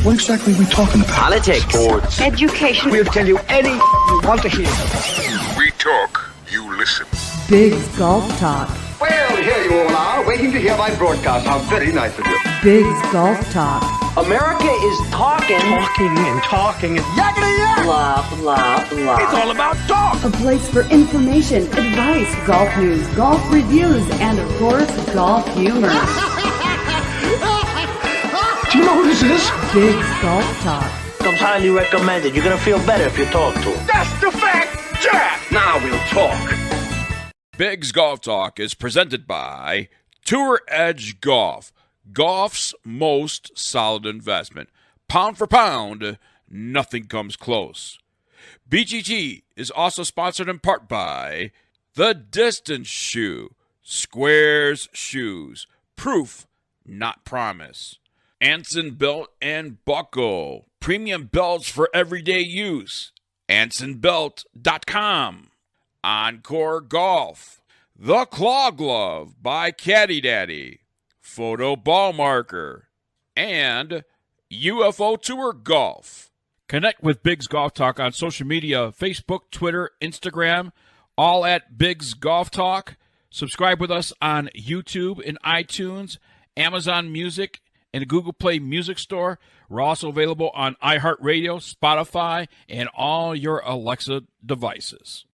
What exactly are we talking about? Politics. Sports. Education. We'll tell you anything you want to hear. We talk, you listen. Big's Golf Talk. Well, here you all are, waiting to hear my broadcast. How very nice of you. Big's Golf Talk. America is talking and yakety yak. Blah, blah, blah. It's all about talk. A place for information, advice, golf news, golf reviews, and of course, golf humor. Do you know who this is? Big's Golf Talk. Comes highly recommended. You're going to feel better if you talk to him. That's the fact, Jack. Now we'll talk. Big's Golf Talk is presented by Tour Edge Golf, golf's most solid investment. Pound for pound, nothing comes close. BGT is also sponsored in part by The Distance Shoe, Squares Shoes, proof, not promise. Anson Belt and Buckle, premium belts for everyday use. AnsonBelt.com. Encore Golf, The Claw Glove by Caddy Daddy, Photo Ball Marker, and UFO Tour Golf. Connect with Big's Golf Talk on social media, Facebook, Twitter, Instagram, all at Big's Golf Talk. Subscribe with us on YouTube and iTunes, Amazon Music, and the Google Play Music Store. We're also available on iHeartRadio, Spotify, and all your Alexa devices.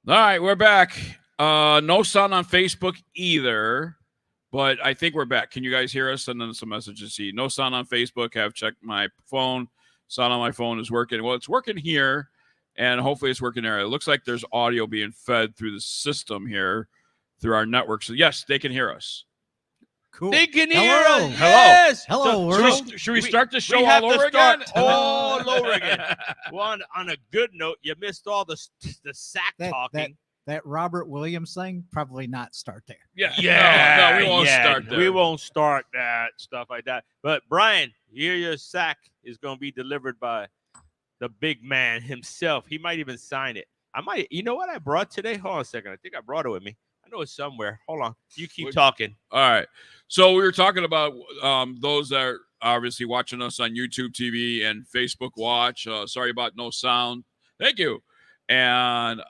All right, we're back. No sound on Facebook either, but I think we're back. Can you guys hear us? Send us some messages. See, no sound on Facebook. Have checked my phone. Sound on my phone is working. Well, it's working here, and hopefully it's working there. It looks like there's audio being fed through the system here, through our network. So yes, they can hear us. Cool. They can hear Hello. us. Yes. Hello, So, world. Should we start the show we have all to over start again? all over again. Well, on a good note, you missed all the sack talking. That Robert Williams thing, probably not start there. Yeah. No, we won't start there. We won't start that stuff like that. But Brian, here your sack is going to be delivered by the big man himself. He might even sign it. You know what I brought today? Hold on a second. I think I brought it with me. I know it's somewhere. Hold on. You keep talking. All right. So we were talking about those that are obviously watching us on YouTube TV and Facebook Watch. Sorry about no sound. Thank you. And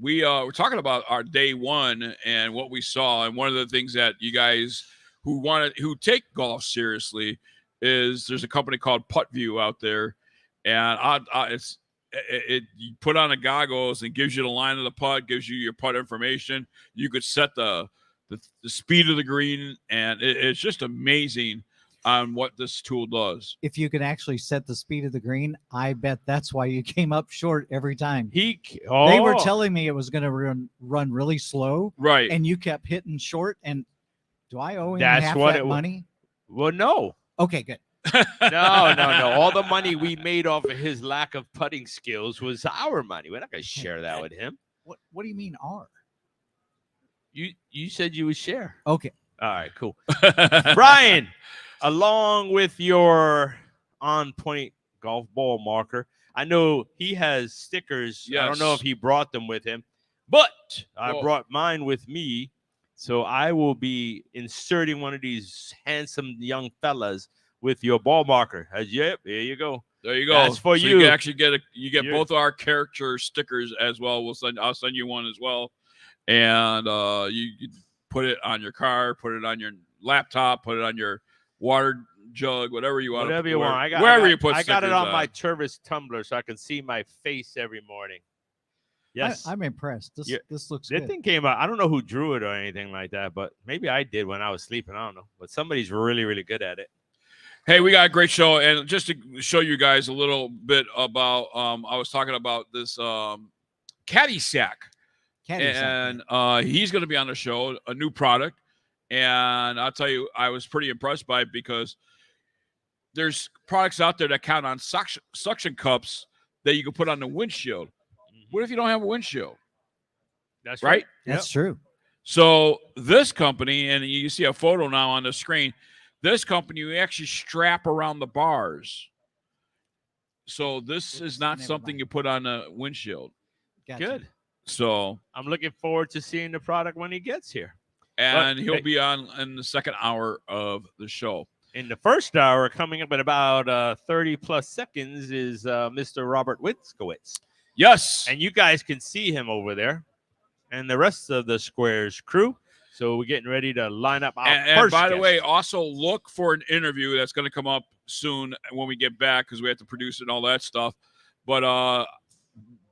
we were talking about our day one and what we saw. And one of the things that you guys who take golf seriously is there's a company called PuttView out there, and you put on the goggles and gives you the line of the putt, gives you your putt information. You could set the speed of the green, and it's just amazing on what this tool does. If you can actually set the speed of the green, I bet that's why you came up short every time. They were telling me it was going to run really slow, right? And you kept hitting short. And do I owe him That's half what that money? Well, no. Okay, good. No. All the money we made off of his lack of putting skills was our money. We're not going to share that with him. What do you mean R? You said you would share. Okay. All right, cool. Brian, along with your on-point golf ball marker, I know he has stickers. Yes. I don't know if he brought them with him, but I brought mine with me. So I will be inserting one of these handsome young fellas with your ball marker. Yep, here you go. There you go. That's for so you. You can actually get both our character stickers as well. I'll send you one as well, and you put it on your car, put it on your laptop, put it on your water jug, whatever you want. Whatever you want. I got it on my Tervis tumbler so I can see my face every morning. Yes, I'm impressed. This looks good. That thing came out. I don't know who drew it or anything like that, but maybe I did when I was sleeping. I don't know, but somebody's really, really good at it. Hey, we got a great show, and just to show you guys a little bit about, I was talking about this caddy sack, and he's going to be on the show, a new product, and I'll tell you, I was pretty impressed by it because there's products out there that count on suction cups that you can put on the windshield. What if you don't have a windshield? That's right. That's true. So this company, and you see a photo now on the screen, this company, you actually strap around the bars. So this is not something you put on a windshield. Gotcha. Good. So I'm looking forward to seeing the product when he gets here. And he'll be on in the second hour of the show. In the first hour, coming up in about 30 plus seconds, is Mr. Robert Witzkowitz. Yes. And you guys can see him over there and the rest of the Squares crew. So we're getting ready to line up our first And by the guest. way, also look for an interview that's going to come up soon when we get back because we have to produce it and all that stuff. But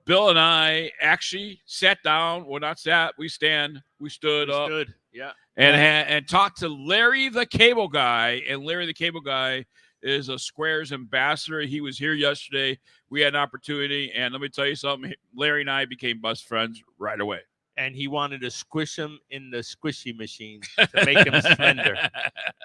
Bill and I actually sat down. Well, not sat. We stood up. Yeah. And talked to Larry the Cable Guy. And Larry the Cable Guy is a Squares ambassador. He was here yesterday. We had an opportunity. And let me tell you something. Larry and I became best friends right away. And he wanted to squish him in the squishy machine to make him slender.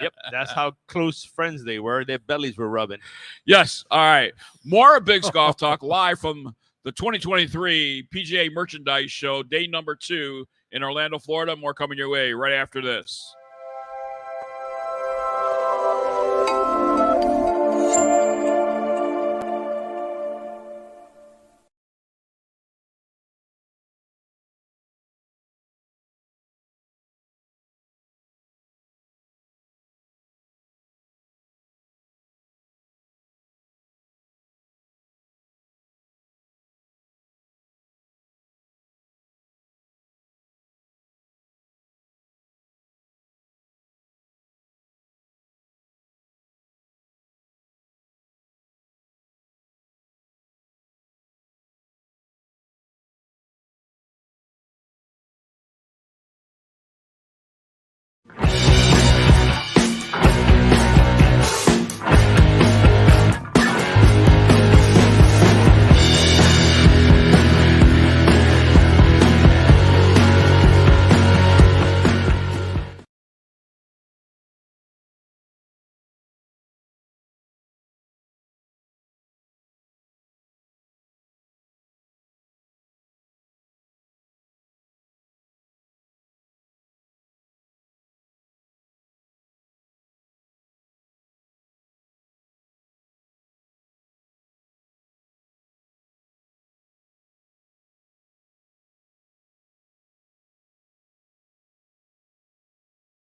Yep, that's how close friends they were. Their bellies were rubbing. Yes. All right. More Biggs Golf Talk live from the 2023 PGA Merchandise Show, day number 2 in Orlando, Florida. More coming your way right after this.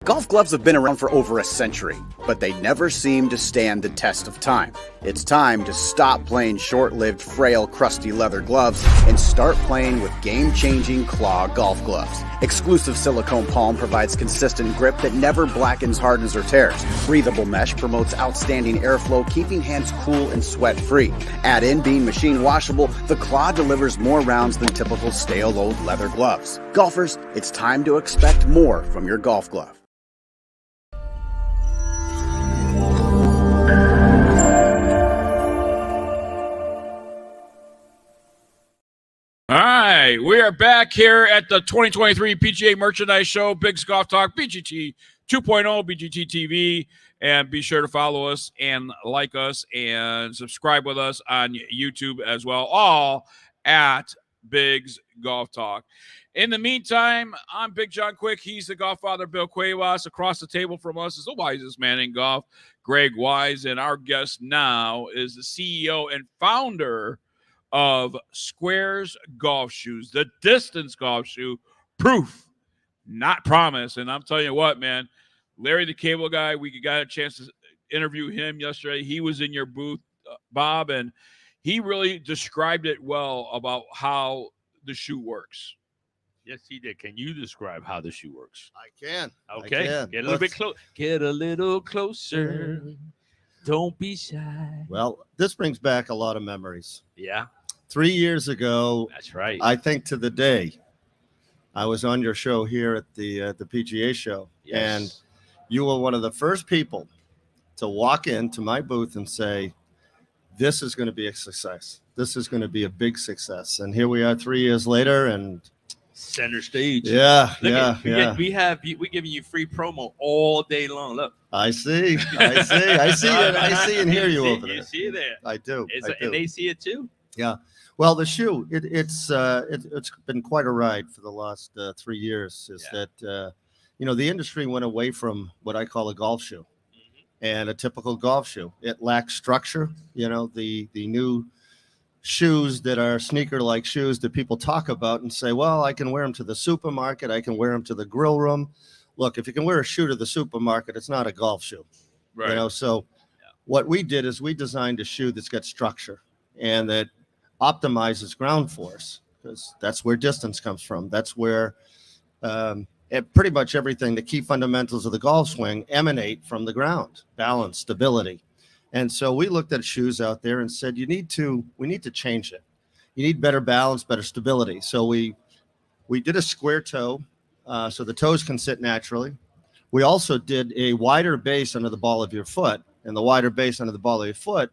Golf gloves have been around for over a century, but they never seem to stand the test of time. It's time to stop playing short-lived, frail, crusty leather gloves and start playing with game-changing Claw golf gloves. Exclusive silicone palm provides consistent grip that never blackens, hardens, or tears. Breathable mesh promotes outstanding airflow, keeping hands cool and sweat-free. Add in being machine washable, the Claw delivers more rounds than typical stale old leather gloves. Golfers, it's time to expect more from your golf glove. All right, we are back here at the 2023 PGA Merchandise Show, Big's Golf Talk, BGT 2.0, BGT TV, and be sure to follow us and like us and subscribe with us on YouTube as well, all at Big's Golf Talk. In the meantime, I'm Big John Quick. He's the Golf Father, Bill Cuevas. Across the table from us is the wisest man in golf, Greg Wise, and our guest now is the CEO and founder of Squares Golf Shoes, the distance golf shoe, proof, not promise. And I'm telling you what, man, Larry the Cable Guy, we got a chance to interview him yesterday. He was in your booth, Bob, and he really described it well about how the shoe works. Yes, he did. Can you describe how the shoe works? I can. Okay. I can. Get a little bit close. Get a little closer. Don't be shy. Well, this brings back a lot of memories. Yeah. 3 years ago. That's right. I think to the day, I was on your show here at the PGA Show. Yes. And you were one of the first people to walk into my booth and say, this is going to be a success. This is going to be a big success. And here we are 3 years later, and center stage. Yeah, Look yeah. We're giving you free promo all day long. Look. I see and hear you over there. You see it there. I do. And they see it too. Yeah. Well, the shoe, it's been quite a ride for the last 3 years. The industry went away from what I call a golf shoe and a typical golf shoe. It lacks structure. The new shoes that are sneaker-like shoes that people talk about and say, well, I can wear them to the supermarket. I can wear them to the grill room. Look, if you can wear a shoe to the supermarket, it's not a golf shoe. Right. What we did is we designed a shoe that's got structure and that optimizes ground force, because that's where distance comes from. That's where pretty much everything, the key fundamentals of the golf swing emanate from the ground: balance, stability. And so we looked at shoes out there and said, we need to change it. You need better balance, better stability. So we did a square toe, so the toes can sit naturally. We also did a wider base under the ball of your foot, and the wider base under the ball of your foot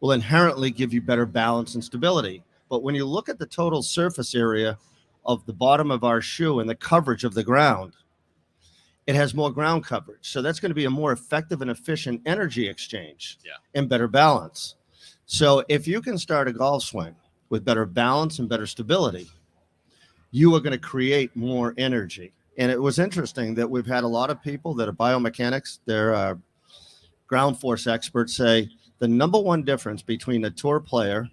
will inherently give you better balance and stability. But when you look at the total surface area of the bottom of our shoe and the coverage of the ground, it has more ground coverage. So that's going to be a more effective and efficient energy exchange and better balance. So if you can start a golf swing with better balance and better stability, you are going to create more energy. And it was interesting that we've had a lot of people that are biomechanics, they're ground force experts, say the number one difference between a tour player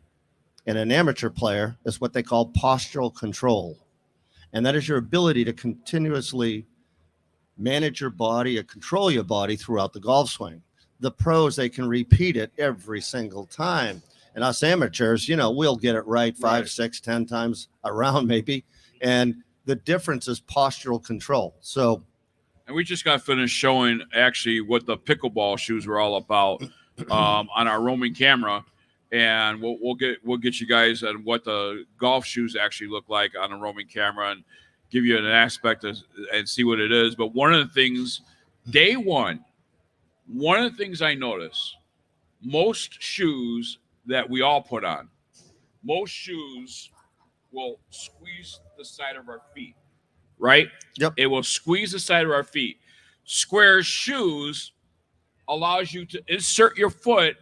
and an amateur player is what they call postural control. And that is your ability to continuously manage your body or control your body throughout the golf swing. The pros, they can repeat it every single time. And us amateurs, we'll get it right 5, 6, 10 times around maybe. And the difference is postural control. And we just got finished showing actually what the pickleball shoes were all about on our roaming camera. And we'll get you guys on what the golf shoes actually look like on a roaming camera and give you an aspect and see what it is. But one of the things, day one of the things I noticed, most shoes that we all put on, most shoes will squeeze the side of our feet, right? Yep. It will squeeze the side of our feet. Square shoes allows you to insert your foot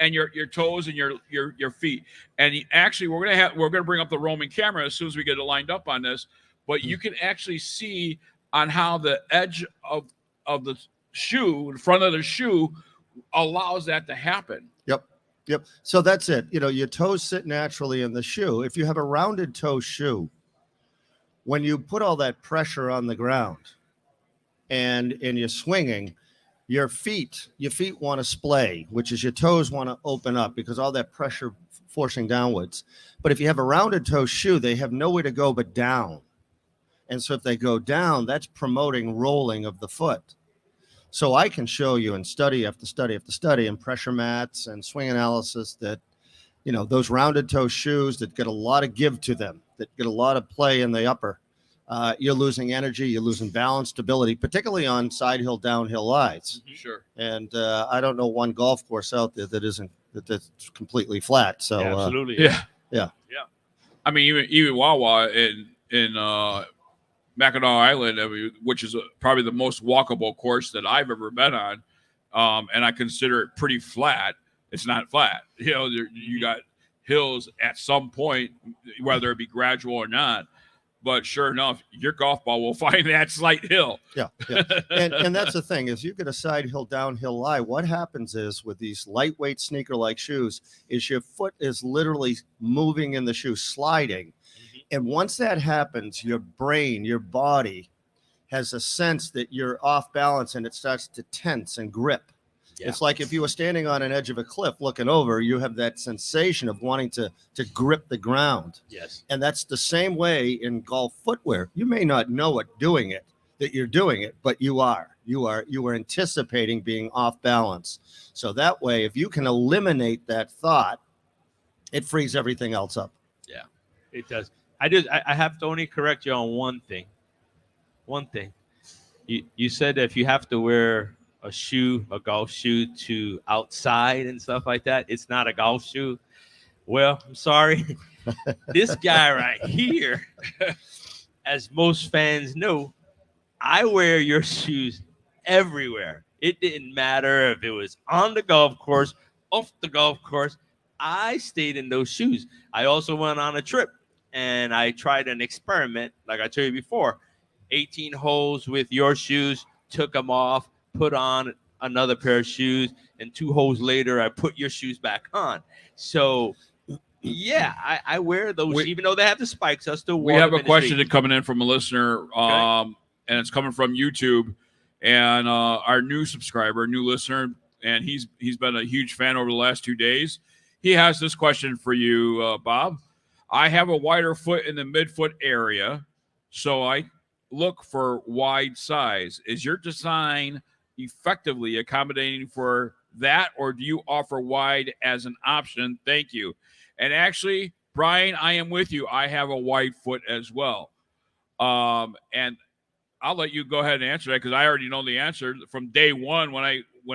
and your toes and your feet. And actually, we're gonna bring up the roaming camera as soon as we get it lined up on this. But you can actually see on how the edge of the shoe, in front of the shoe, allows that to happen. Yep. So that's it. Your toes sit naturally in the shoe. If you have a rounded toe shoe, when you put all that pressure on the ground and you're swinging, your feet want to splay, which is your toes want to open up because all that pressure forcing downwards. But if you have a rounded toe shoe, they have nowhere to go but down. And so if they go down, that's promoting rolling of the foot. So I can show you in study after study after study and pressure mats and swing analysis that, you know, those rounded toe shoes that get a lot of give to them, that get a lot of play in the upper, you're losing energy, you're losing balance, stability, particularly on side hill, downhill lies. Sure. And I don't know one golf course out there that's completely flat. So Yeah, absolutely. Yeah. I mean, even Wawa in Mackinac Island, I mean, which is probably the most walkable course that I've ever been on, and I consider it pretty flat. It's not flat. You know, you got hills at some point, whether it be gradual or not. But sure enough, your golf ball will find that slight hill. Yeah. And that's the thing is you get a side hill, downhill lie. What happens is with these lightweight sneaker-like shoes is your foot is literally moving in the shoe, sliding. And once that happens, your brain, your body has a sense that you're off balance and it starts to tense and grip. Yeah. It's like if you were standing on an edge of a cliff looking over, you have that sensation of wanting to grip the ground. Yes. And that's the same way in golf footwear. You may not know it doing it, that you're doing it, but you are anticipating being off balance. So that way, if you can eliminate that thought, it frees everything else up. Yeah, it does. I have to only correct you on one thing. You said that if you have to wear a golf shoe to outside and stuff like that, it's not a golf shoe. Well, I'm sorry. This guy right here, as most fans know, I wear your shoes everywhere. It didn't matter if it was on the golf course, off the golf course. I stayed in those shoes. I also went on a trip and I tried an experiment, like I told you before, 18 holes with your shoes, took them off, put on another pair of shoes, and 2 holes later, I put your shoes back on. So, yeah, I wear those, even though they have the spikes. I still wear them. We have a question coming in from a listener, and it's coming from YouTube, and our new subscriber, new listener, and he's been a huge fan over the last 2 days. He has this question for you, Bob. I have a wider foot in the midfoot area, so I look for wide size. Is your design effectively accommodating for that, or do you offer wide as an option? Thank you. And actually, Brian, I am with you. I have a wide foot as well. And I'll let you go ahead and answer that because I already know the answer. From day one, when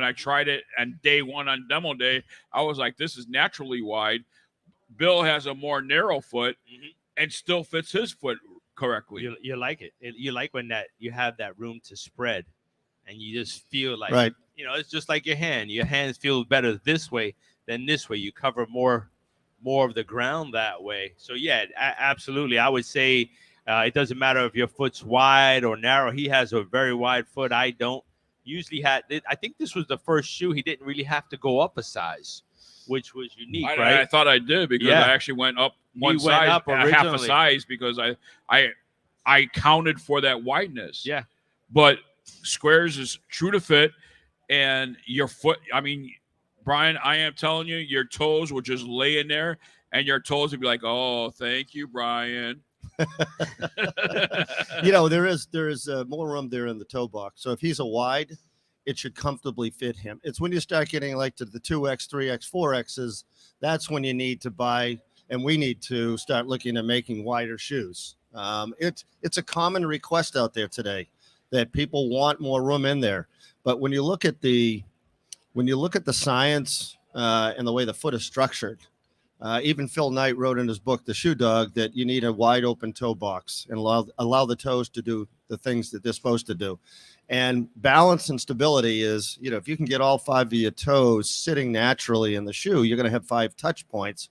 I tried it, and day one on demo day, I was like, this is naturally wide. Bill has a more narrow foot and still fits his foot correctly. You like it. You like when that you have that room to spread, and you just feel like, right. You know, it's just like your hand. Your hands feel better this way than this way. You cover more of the ground that way. So yeah, absolutely. I would say it doesn't matter if your foot's wide or narrow. He has a very wide foot. I don't. Usually I think this was the first shoe he didn't really have to go up a size, which was unique, right? I thought I did because I actually went up one size, up half a size, because I counted for that wideness. Yeah. But squares is true to fit, and your foot, I mean, Brian, I am telling you, your toes will just lay in there, and your toes would be like, oh, thank you, Brian. You know, there is more room there in the toe box. So if he's a wide, it should comfortably fit him. It's when you start getting like to the 2X, 3X, 4Xs, that's when you need to buy, and we need to start looking at making wider shoes. It's a common request out there today that people want more room in there. But when you look at the science and the way the foot is structured, even Phil Knight wrote in his book, The Shoe Dog, that you need a wide open toe box and allow the toes to do the things that they're supposed to do. And balance and stability is, you know, if you can get all 5 of your toes sitting naturally in the shoe, you're going to have 5 touch points,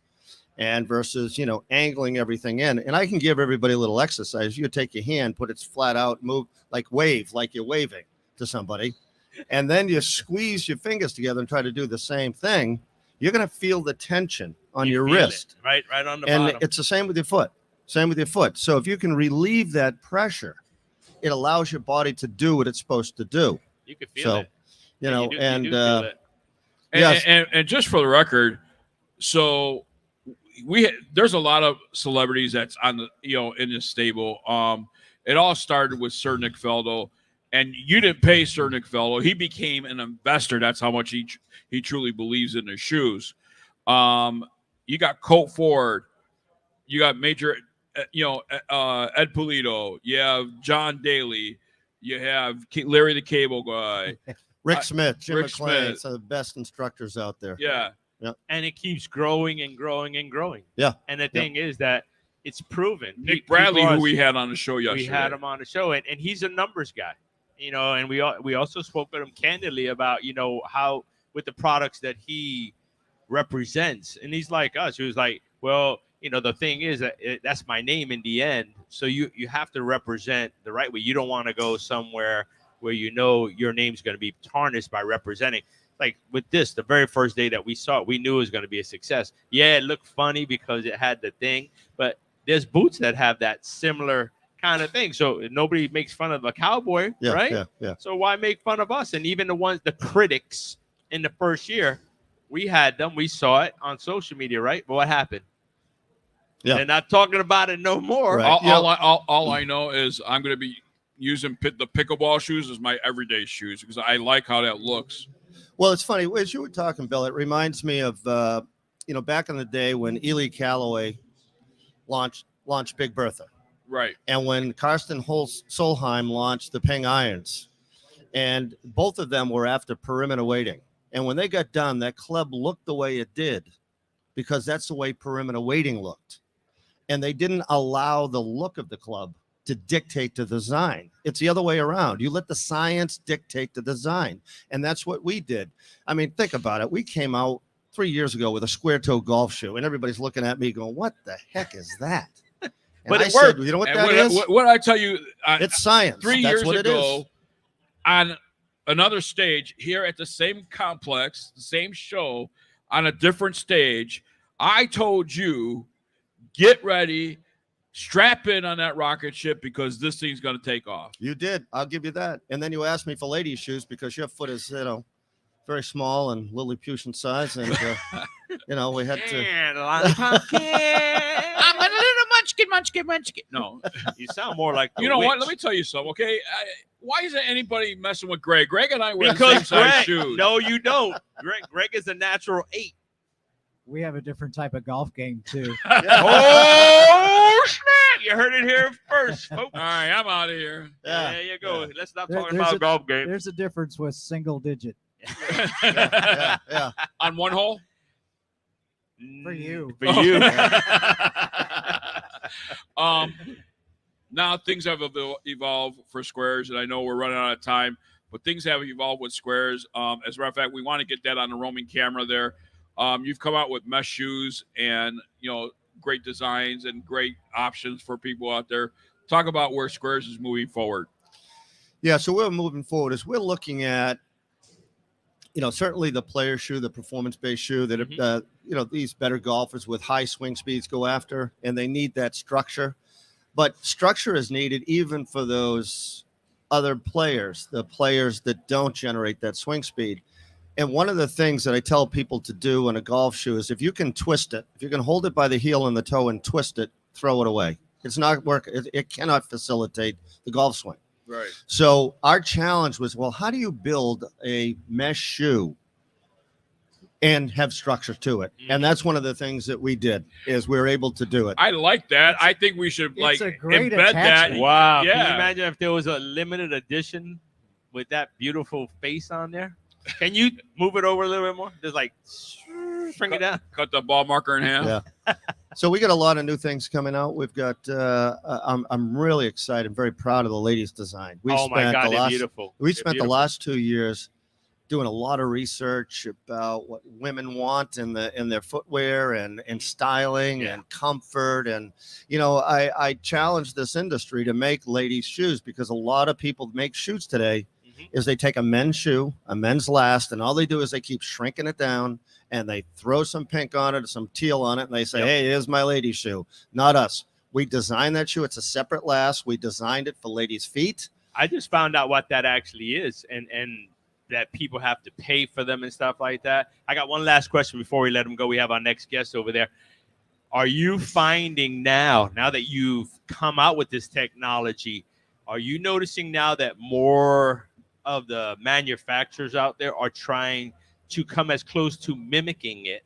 and versus, you know, angling everything in. And I can give everybody a little exercise. You take your hand, put it flat out, move like you're waving to somebody. And then you squeeze your fingers together and try to do the same thing. You're going to feel the tension on your wrist. Right on the bottom. And it's the same with your foot. So if you can relieve that pressure, it allows your body to do what it's supposed to do. You can feel it. You know, you do feel it. Yes. And just for the record, so there's a lot of celebrities that's on the in this stable. It all started with Sir Nick Faldo, and you didn't pay Sir Nick Faldo. He became an investor. That's how much he truly believes in his shoes. You got Colt Ford, you got Major, Ed Pulido, you have John Daly, you have Larry the Cable Guy. Rick Smith, Jim Rick McClain, Smith. some of the best instructors out there. Yeah. And it keeps growing and growing and growing. Yeah. And the thing is that it's proven. Nick Bradley, who we had on the show yesterday. We had him on the show, and he's a numbers guy. And we also spoke with him candidly about, how with the products that he represents. And he's like us. He was like, well, the thing is that that's my name in the end. So you have to represent the right way. You don't want to go somewhere where your name's going to be tarnished by representing. Like with this, the very first day that we saw it, we knew it was going to be a success. Yeah, it looked funny because it had the thing, but there's boots that have that similar kind of thing. So nobody makes fun of a cowboy, right? Yeah. So why make fun of us? And even the critics in the first year, we had them. We saw it on social media, right? But what happened? Yeah. They're not talking about it no more. Right. All I know is I'm going to be using the pickleball shoes as my everyday shoes because I like how that looks. Well, it's funny. As you were talking, Bill, it reminds me of, back in the day when Ely Callaway launched Big Bertha. Right. And when Karsten Solheim launched the Ping Irons. And both of them were after perimeter weighting. And when they got done, that club looked the way it did because that's the way perimeter weighting looked. And they didn't allow the look of the club to dictate the design. It's the other way around. You let the science dictate the design. And that's what we did. I mean, think about it. We came out 3 years ago with a square toe golf shoe, and everybody's looking at me going, what the heck is that? And but it I worked. said, you know what And that is? what I tell you, It's science. 3 That's years what it is. ago, on another stage here at the same complex, the same show, on a different stage, I told you, get ready, strap in on that rocket ship because this thing's going to take off. You did. I'll give you that. And then you asked me for ladies' shoes because your foot is, very small and Lilliputian size. And, we had to. And lollipop kid. I'm a little munchkin. No. You sound more like the You know what? witch. Let me tell you something, okay? Why isn't anybody messing with Greg? Greg and I wear the same Because size Greg, shoes. no, you don't. Greg is a natural 8. We have a different type of golf game too. Oh, snap! You heard it here first, folks. All right, I'm out of here. Yeah. There you go. Let's stop There- talking there's about a- golf game. There's a difference with single digit Yeah. On one hole? for you. For you. Now things have evolved for Squares, and I know we're running out of time, but things have evolved with Squares. As a matter of fact, we want to get that on the roaming camera there. You've come out with mesh shoes and, great designs and great options for people out there. Talk about where Squares is moving forward. Yeah, so we're moving forward as we're looking at, certainly the player shoe, the performance-based shoe that, these better golfers with high swing speeds go after, and they need that structure. But structure is needed even for those other players, the players that don't generate that swing speed. And one of the things that I tell people to do in a golf shoe is if you can twist it, if you can hold it by the heel and the toe and twist it, throw it away. It's not work. It cannot facilitate the golf swing. Right. So our challenge was, well, how do you build a mesh shoe and have structure to it? And that's one of the things that we did is we were able to do it. I like that. I think we should It's a great embed that. attachment. Wow. Yeah. Can you imagine if there was a limited edition with that beautiful face on there? Can you move it over a little bit more? Just bring it down. Cut the ball marker in half. Yeah. So we got a lot of new things coming out. We've got, I'm really excited, very proud of the ladies' design. We Oh my God, they're beautiful. We They're spent beautiful. the last 2 years doing a lot of research about what women want in their footwear and styling and comfort. And, I challenge this industry to make ladies' shoes because a lot of people make shoes today is they take a men's shoe, a men's last, and all they do is they keep shrinking it down and they throw some pink on it or some teal on it. And they say, hey, here's my ladies' shoe. Not us. We designed that shoe. It's a separate last. We designed it for ladies' feet. I just found out what that actually is, and that people have to pay for them and stuff like that. I got one last question before we let them go. We have our next guest over there. Are you finding now that you've come out with this technology, are you noticing now that more of the manufacturers out there are trying to come as close to mimicking it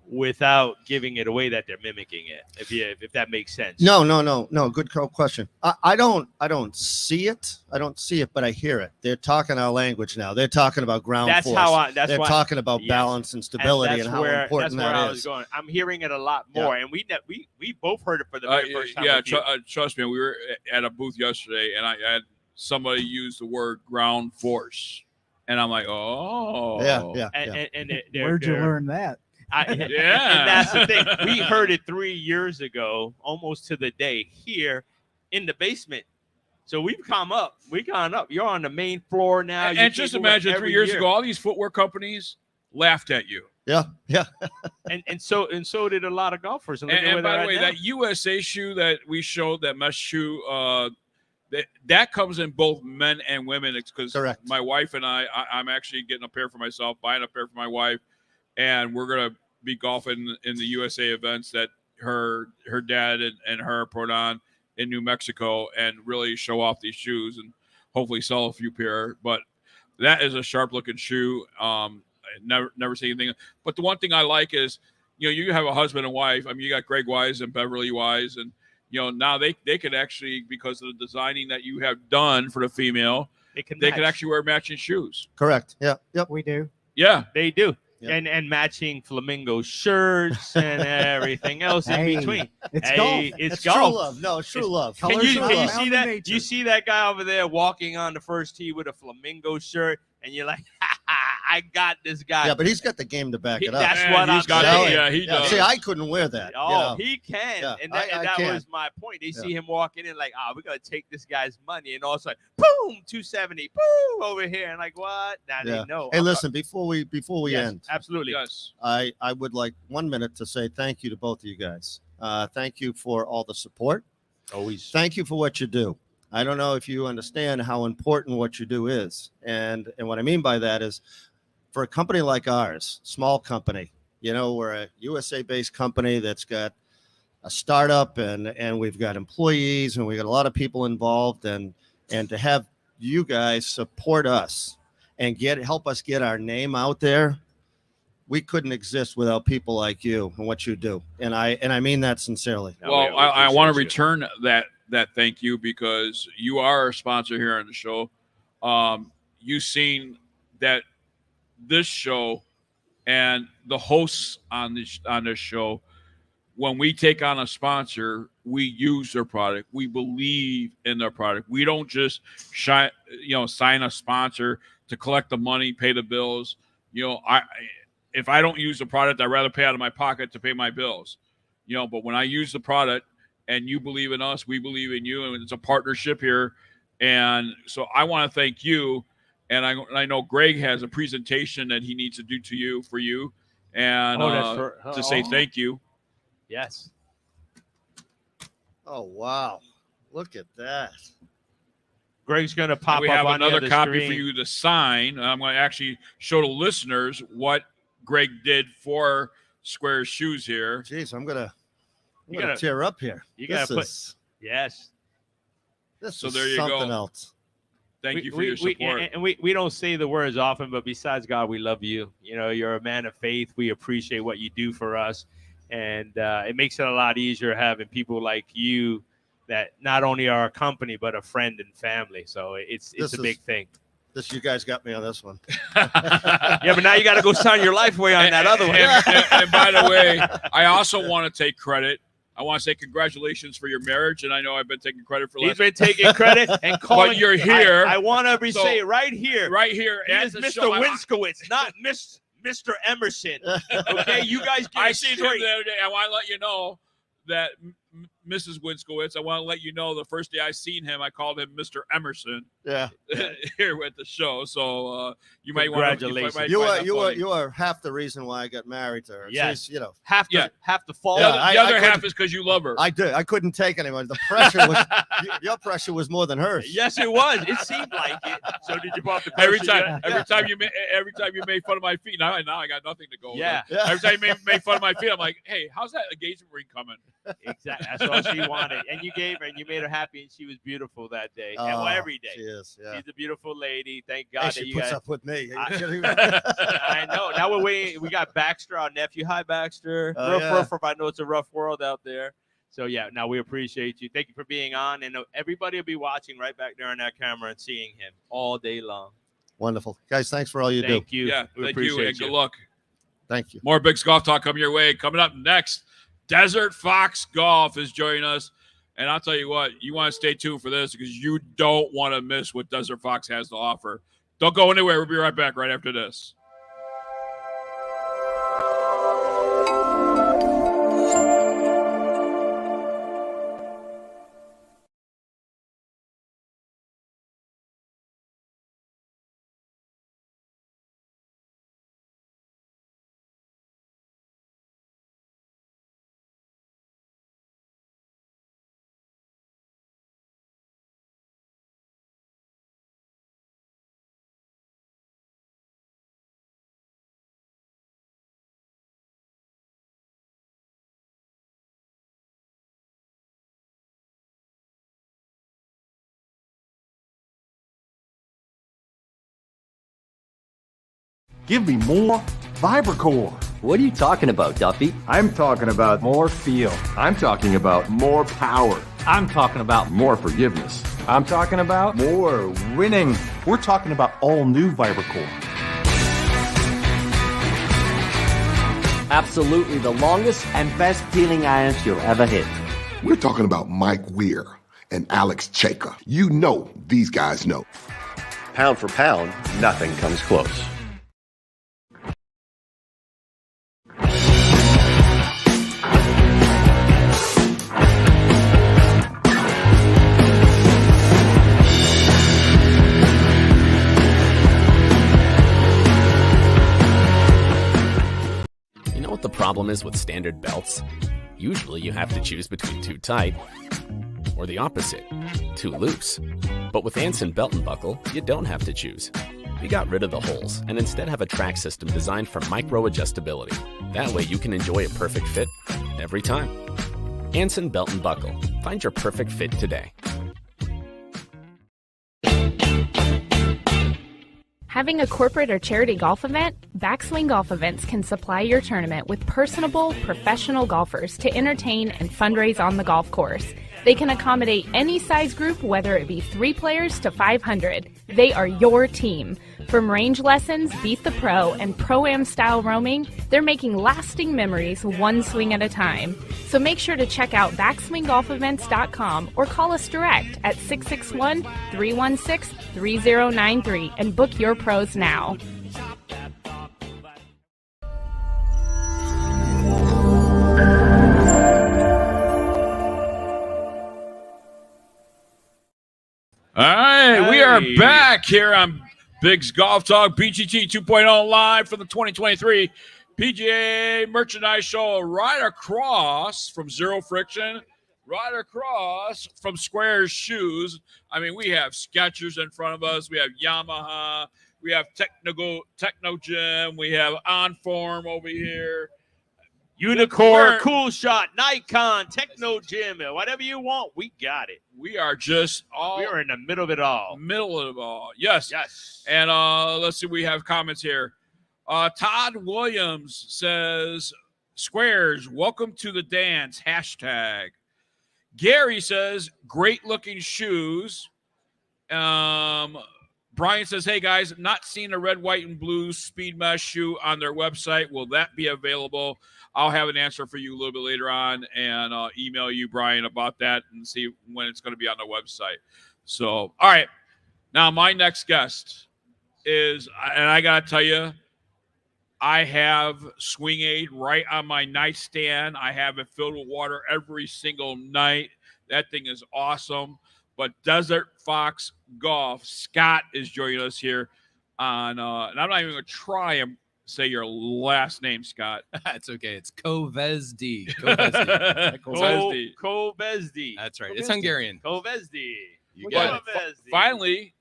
without giving it away that they're mimicking it, if that makes sense? No. Good question. I don't see it. But I hear it. They're talking our language now. They're talking about ground force. They're talking about balance and stability and how important that is. I was going. I'm hearing it a lot more, and we both heard it for the very first time. Trust me. We were at a booth yesterday, and I had somebody use the word ground force, and I'm like, oh, yeah. And where'd you learn that? And that's the thing. We heard it 3 years ago, almost to the day, here in the basement. So we've gone up. You're on the main floor now. And just imagine 3 years ago, all these footwear companies laughed at you. Yeah. and so did a lot of golfers. And by the way, that USA shoe that we showed, that mesh shoe, that comes in both men and women. Because my wife and I'm actually getting a pair for myself, buying a pair for my wife, and we're gonna be golfing in the USA events that her dad and her put on in New Mexico, and really show off these shoes and hopefully sell a few pair. But that is a sharp looking shoe. Never see anything. But the one thing I like is, you have a husband and wife. I mean, you got Greg Wise and Beverly Wise, and now they could actually, because of the designing that you have done for the female, they could actually wear matching shoes. Correct. Yeah. Yep. We do. Yeah, they do. Yep. And matching flamingo shirts and everything else in between. It's golf. It's golf. True love. No, it's true love. Can you see that? You see that guy over there walking on the first tee with a flamingo shirt, and you're like, I got this guy. Yeah, but he's got the game to back it up. That's what I'm saying. Yeah, he does. See, I couldn't wear that. Oh, he can. Yeah, and that can. was my point. They see him walking in like, we're going to take this guy's money. And all of a sudden, boom, 270, boom, over here. And like, what? Now they know. Hey, listen, before we end. Absolutely. Yes. I would like 1 minute to say thank you to both of you guys. Thank you for all the support. Always. Thank you for what you do. I don't know if you understand how important what you do is. And what I mean by that is, for a company like ours, small company, we're a USA-based company that's got a startup and we've got employees and we got a lot of people involved, and to have you guys support us and help us get our name out there, we couldn't exist without people like you and what you do. And I mean that sincerely. Well, I want to return that thank you, because you are our sponsor here on the show. You've seen that this show and the hosts on this show, when we take on a sponsor, we use their product. We believe in their product. We don't just sign a sponsor to collect the money, pay the bills. If I don't use the product, I'd rather pay out of my pocket to pay my bills. But when I use the product and you believe in us, we believe in you, and it's a partnership here. And so I want to thank you. And I know Greg has a presentation that he needs to do for you, and to say thank you. Yes. Oh, wow. Look at that. Greg's going to pop we up have on another the copy screen for you to sign. I'm going to actually show the listeners what Greg did for Square Shoes here. Jeez, I'm going to tear up here. You got to put. Yes. This so is there you something go. else. Thank you for your support. We don't say the words often, but besides God, we love you. You're a man of faith. We appreciate what you do for us. And it makes it a lot easier having people like you that not only are a company, but a friend and family. So it's a big thing. You guys got me on this one. Yeah, but now you got to go sign your life away on that other one. And by the way, I also want to take credit. I want to say congratulations for your marriage, and I know I've been taking credit for. He's been taking credit and calling. But you're here. I want to say right here. He is Mr. Winskowitz, not Mr. Emerson. Okay, you guys. I seen him the other day. I want to let you know that Mrs. Winskowitz. I want to let you know the first day I seen him, I called him Mr. Emerson. Yeah. here at the show. So you might want to. Congratulations. You are half the reason why I got married to her. Yes. She's, half the fault. The other half is because you love her. I did. I couldn't take anymore. The pressure was your pressure was more than hers. Yes, it was. It seemed like it. So did you bought the every time you made fun of my feet. Now I got nothing to go. Yeah. With. Every time you made fun of my feet, I'm like, hey, how's that engagement ring coming? Exactly. That's all she wanted, and you gave her, and you made her happy, and she was beautiful that day. And every day. She is. Yeah. She's a beautiful lady. Thank God and that she you puts guys. up with me. I know. Now we're waiting. We got Baxter, our nephew. Hi, Baxter. Rough. I know it's a rough world out there. So yeah, now we appreciate you. Thank you for being on, and everybody will be watching right back there on that camera and seeing him all day long. Wonderful, guys. Thanks for all you do. Thank you. Yeah, thank you, and good luck. Thank you. More Biggs Golf Talk coming your way. Coming up next, Desert Fox Golf is joining us. And I'll tell you what, you want to stay tuned for this because you don't want to miss what Desert Fox has to offer. Don't go anywhere. We'll be right back right after this. Give me more Vibracore. What are you talking about, Duffy? I'm talking about more feel. I'm talking about more power. I'm talking about More forgiveness. I'm talking about more winning. We're talking about all new Vibracore. Absolutely the longest and best peeling irons you'll ever hit. We're talking about Mike Weir and Alex Chaka. You know these guys know. Pound for pound, nothing comes close. You know what the problem is with standard belts? Usually you have to choose between too tight or the opposite, too loose. But with Anson Belt and Buckle, you don't have to choose. We got rid of the holes and instead have a track system designed for micro-adjustability. That way you can enjoy a perfect fit every time. Anson Belt and Buckle. Find your perfect fit today. Having a corporate or charity golf event? Backswing Golf Events can supply your tournament with personable, professional golfers to entertain and fundraise on the golf course. They can accommodate any size group, whether it be 3 players to 500. They are your team. From range lessons, Beat the Pro, and Pro-Am style roaming, they're making lasting memories one swing at a time. So make sure to check out backswinggolfevents.com or call us direct at 661-316-3093 and book your pros now. All right, we are back here on Biggs Golf Talk, BGT 2.0 live for the 2023 PGA Merchandise Show, right across from Zero Friction, right across from Squares Shoes. I mean, we have Skechers in front of us. We have Yamaha. We have Techno Gym. We have On Form over here. Unicorn, Cool Shot, Nikon, Techno Gym, whatever you want, we got it. We are just we are in the middle of it all. Yes. Yes. And let's see, we have comments here. Todd Williams says, Squares, welcome to the dance, hashtag. Gary says, great looking shoes. Brian says, hey guys, not seeing a red, white, and blue speed mesh shoe on their website. Will that be available? I'll have an answer for you a little bit later on and email you, Brian, about that and see when it's going to be on the website. So, all right. Now, my next guest is, and I got to tell you, I have Swing Aid right on my nightstand. I have it filled with water every single night. That thing is awesome. but Desert Fox Golf. Scott is joining us here on, and I'm not even going to try and say your last name, Scott. That's okay. It's Kovezdi. Kovezdi. That's right. It's Hungarian. Kovezdi. Finally,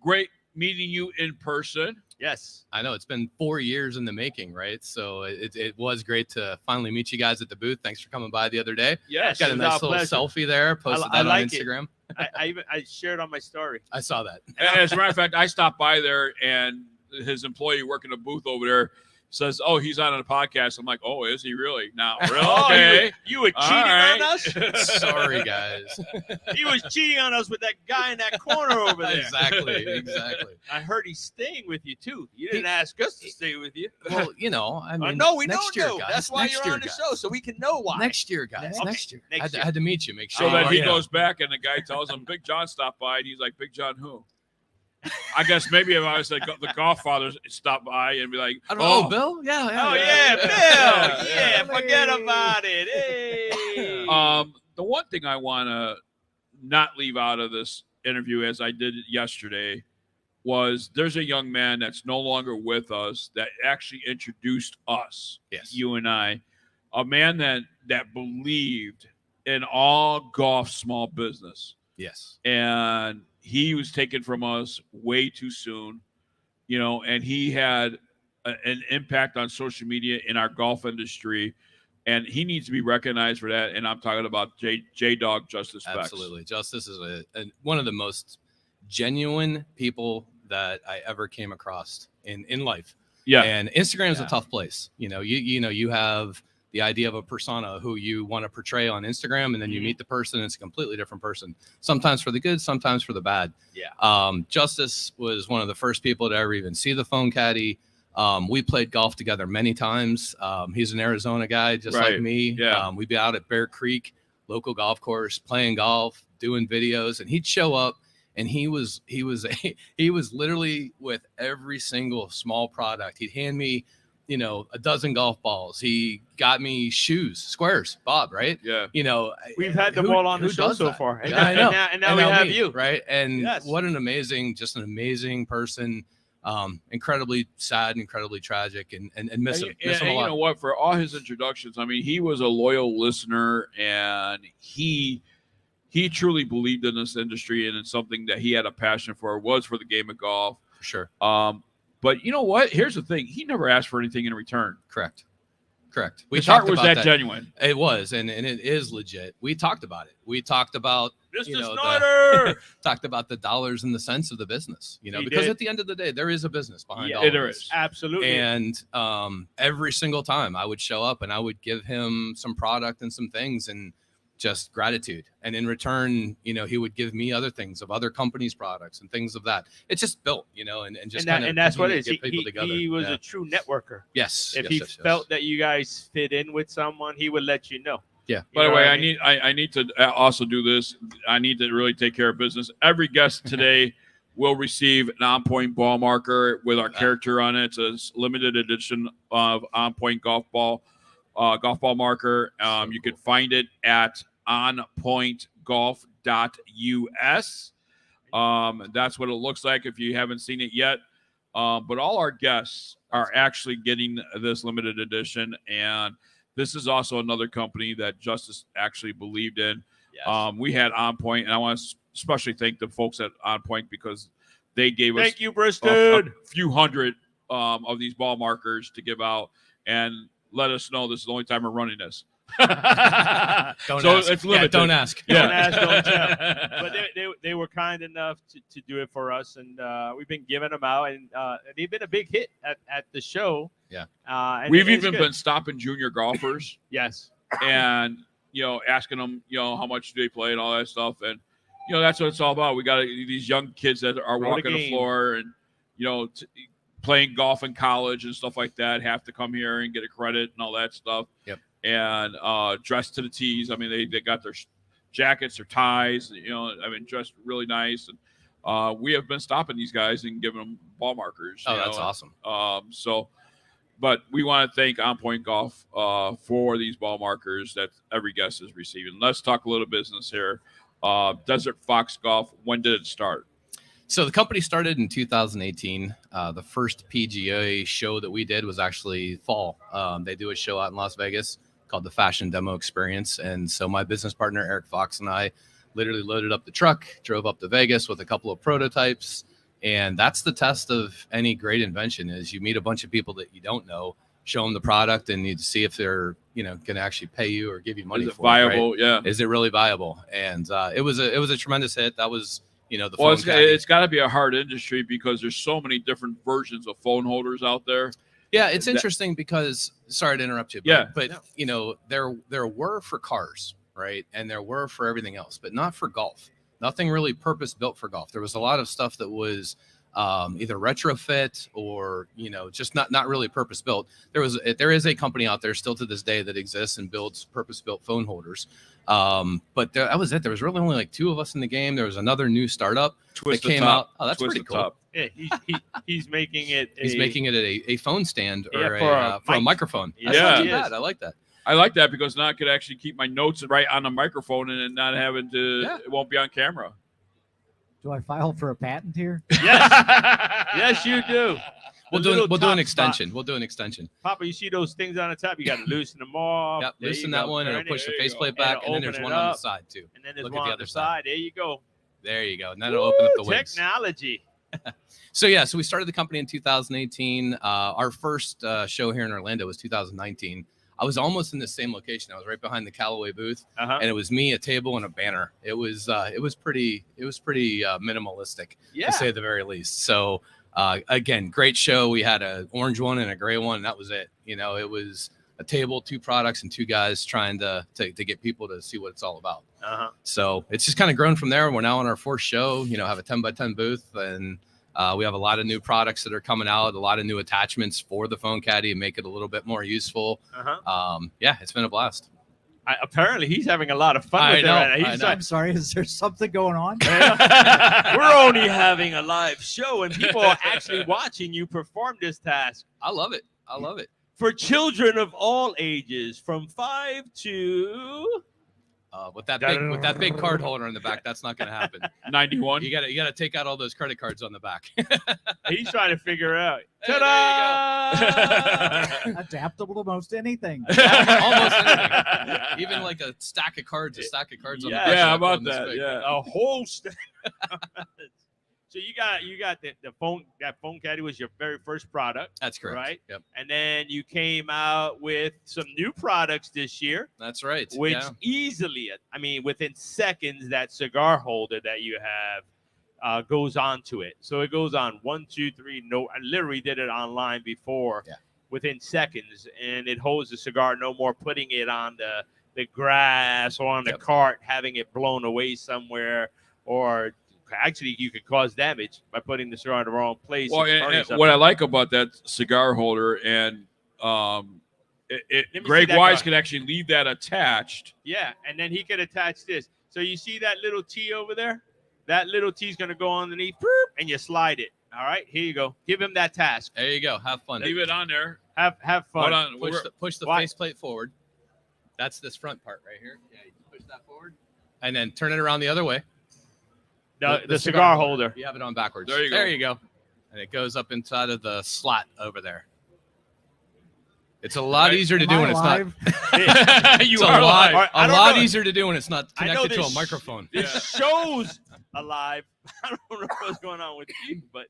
great meeting you in person. Yes. I know it's been 4 years in the making, right? So it was great to finally meet you guys at the booth. Thanks for coming by the other day. Yes. Got a nice little selfie there. Posted that on Instagram. I shared on my story. I saw that. And as a matter of fact, I stopped by there, and his employee working the booth over there says, "Oh, he's on a podcast." I'm like, "Oh, is he really?" Now, really? Okay. You were cheating on us? Sorry, guys. He was cheating on us with that guy in that corner over there. Exactly. I heard he's staying with you, too. You didn't ask us to stay with you. Well, I mean, no, we next don't year, know. guys. That's why Next you're year, on the guys. show, so we can know why. Next year, guys. Okay. Next year. Next I had to meet you, make So sure. then he goes back, and the guy tells him, "Big John stopped by," and he's like, "Big John who?" I guess maybe if I was like the golf fathers stop by and be like, I don't know, Bill? Yeah. Oh, yeah, Bill. Yeah, forget about it. Hey. The one thing I want to not leave out of this interview, as I did yesterday, was there's a young man that's no longer with us that actually introduced us, you and I, a man that believed in all golf small business. Yes. And he was taken from us way too soon, and he had an impact on social media in our golf industry, and he needs to be recognized for that. And I'm talking about J-Dog Justice Specs. Absolutely. Justice is one of the most genuine people that I ever came across in life. Yeah. And Instagram is a tough place. You have the idea of a persona who you want to portray on Instagram, and then you meet the person, and it's a completely different person, sometimes for the good, sometimes for the bad. Yeah. Justice was one of the first people to ever even see the phone caddy. We played golf together many times. He's an Arizona guy, just like me. Yeah. We'd be out at Bear Creek, local golf course, playing golf, doing videos, and he'd show up, and he was literally with every single small product. He'd hand me, a dozen golf balls. He got me shoes, squares, Bob, right? Yeah. We've had them all on the show so far. Yeah, I know. And now we have me, you. Right. And Yes. what an amazing person. Incredibly sad, incredibly tragic, and miss him. Miss him a lot. You know what? For all his introductions, I mean, he was a loyal listener, and he truly believed in this industry, and it's something that he had a passion for, was for the game of golf. For sure. But you know what? Here's the thing. He never asked for anything in return. Correct. His heart was that genuine. It was, and it is legit. We talked about it. We talked about talked about the dollars and the cents of the business. Because at the end of the day, there is a business behind all of there this. is. Absolutely. And every single time I would show up and I would give him some product and some things and just gratitude. And in return, he would give me other things of other companies' products and things of that. It's just built, and that's what it is. He was a true networker. Yes. If he felt that you guys fit in with someone, he would let you know. Yeah. By the way, I need to also do this. I need to really take care of business. Every guest today will receive an On Point ball marker with our character on it. It's a limited edition of On Point golf ball marker. You can find it at onpointgolf.us. That's what it looks like if you haven't seen it yet. But all our guests are actually getting this limited edition, and this is also another company that Justice actually believed in. Yes. We had On Point, and I want to especially thank the folks at On Point because they gave us Thank you, Bristol. a few hundred of these ball markers to give out, and let us know this is the only time we're running this. Don't ask. It's limited. Don't ask. Don't ask, don't tell. But they were kind enough to do it for us, and we've been giving them out, and they've been a big hit at the show. Yeah. And We've it's even good. been stopping junior golfers. Yes. And asking them how much do they play and all that stuff, and that's what it's all about. We got these young kids that are walking the floor and playing golf in college and stuff like that have to come here and get a credit and all that stuff. Yep. And dressed to the T's. I mean, they got their jackets or ties, dressed really nice. And we have been stopping these guys and giving them ball markers. Oh, that's awesome. But we want to thank On Point Golf for these ball markers that every guest is receiving. Let's talk a little business here. Desert Fox Golf. When did it start? So the company started in 2018. The first PGA show that we did was actually fall. They do a show out in Las Vegas called the Fashion Demo Experience. And so my business partner, Eric Fox, and I literally loaded up the truck, drove up to Vegas with a couple of prototypes. And that's the test of any great invention is you meet a bunch of people that you don't know, show them the product, and you see if they're, going to actually pay you or give you money. Is it for viable? Right? Yeah. Is it really viable? And it was a tremendous hit. That was, the well, phone caddy. it's got to be a hard industry because there's so many different versions of phone holders out there. Yeah, it's interesting because sorry to interrupt you, but there were for cars, right? And there were for everything else, but not for golf. Nothing really purpose built for golf. There was a lot of stuff that was either retrofit or just not really purpose built. There is a company out there still to this day that exists and builds purpose built phone holders. But that was it. There was really only like 2 of us in the game. There was another new startup that came out. Oh, that's pretty cool. Yeah, he's making it. He's making it a phone stand or for a microphone. Yeah, That's not too bad. I like that. I like that because now I could actually keep my notes right on the microphone and not having to. Yeah. It won't be on camera. Do I file for a patent here? Yes, yes, you do. We'll do an extension. We'll do an extension. Papa, you see those things on the top? You got to loosen them off. Yep, loosen that one, and it'll push the faceplate back, and then there's one on the side too. And then there's one on the side. There you go. There you go. And then it'll open up the wings. Technology. So we started the company in 2018. Our first show here in Orlando was 2019. I was almost in the same location. I was right behind the Callaway booth, and it was me, a table, and a banner. It was pretty minimalistic, to say the very least. So again, great show. We had an orange one and a gray one, and that was it. It was a table, 2 products, and 2 guys trying to get people to see what it's all about. So it's just kind of grown from there. We're now on our 4th show. Have a 10x10 booth, and we have a lot of new products that are coming out, a lot of new attachments for the phone caddy and make it a little bit more useful. It's been a blast. Apparently, he's having a lot of fun with it right now. I'm sorry, is there something going on? We're only having a live show, and people are actually watching you perform this task. I love it. I love it. For children of all ages, from 5 to... with that big card holder in the back, that's not going to happen. 91. You got to take out all those credit cards on the back. He's trying to figure out. Hey, Ta-da! Adaptable to most anything. Almost anything. Even like a stack of cards on the back. Yeah, how about that? Yeah, a whole stack. So you got the phone. That phone caddy was your very first product. That's correct. Right. Yep. And then you came out with some new products this year. That's right. Which easily, within seconds, that cigar holder that you have goes onto it. So it goes on 1, 2, 3. No, I literally did it online before. Yeah. Within seconds, and it holds the cigar. No more putting it on the grass or on the cart, having it blown away somewhere, or actually you could cause damage by putting the cigar in the wrong place. Well, and what I like about that cigar holder, and Greg Wise can actually leave that attached. Yeah, and then he can attach this. So you see that little T over there? That little T is going to go underneath, and you slide it. All right, here you go. Give him that task. There you go. Have fun. Leave it on there. Have fun. Hold on. Push the faceplate forward. That's this front part right here. Yeah, you push that forward, and then turn it around the other way. The cigar holder. You have it on backwards. There you go. And it goes up inside of the slot over there. It's a lot easier to do when it's not. You are live. A lot easier to do when it's not connected to a microphone. This show's alive. I don't know what's going on with you, but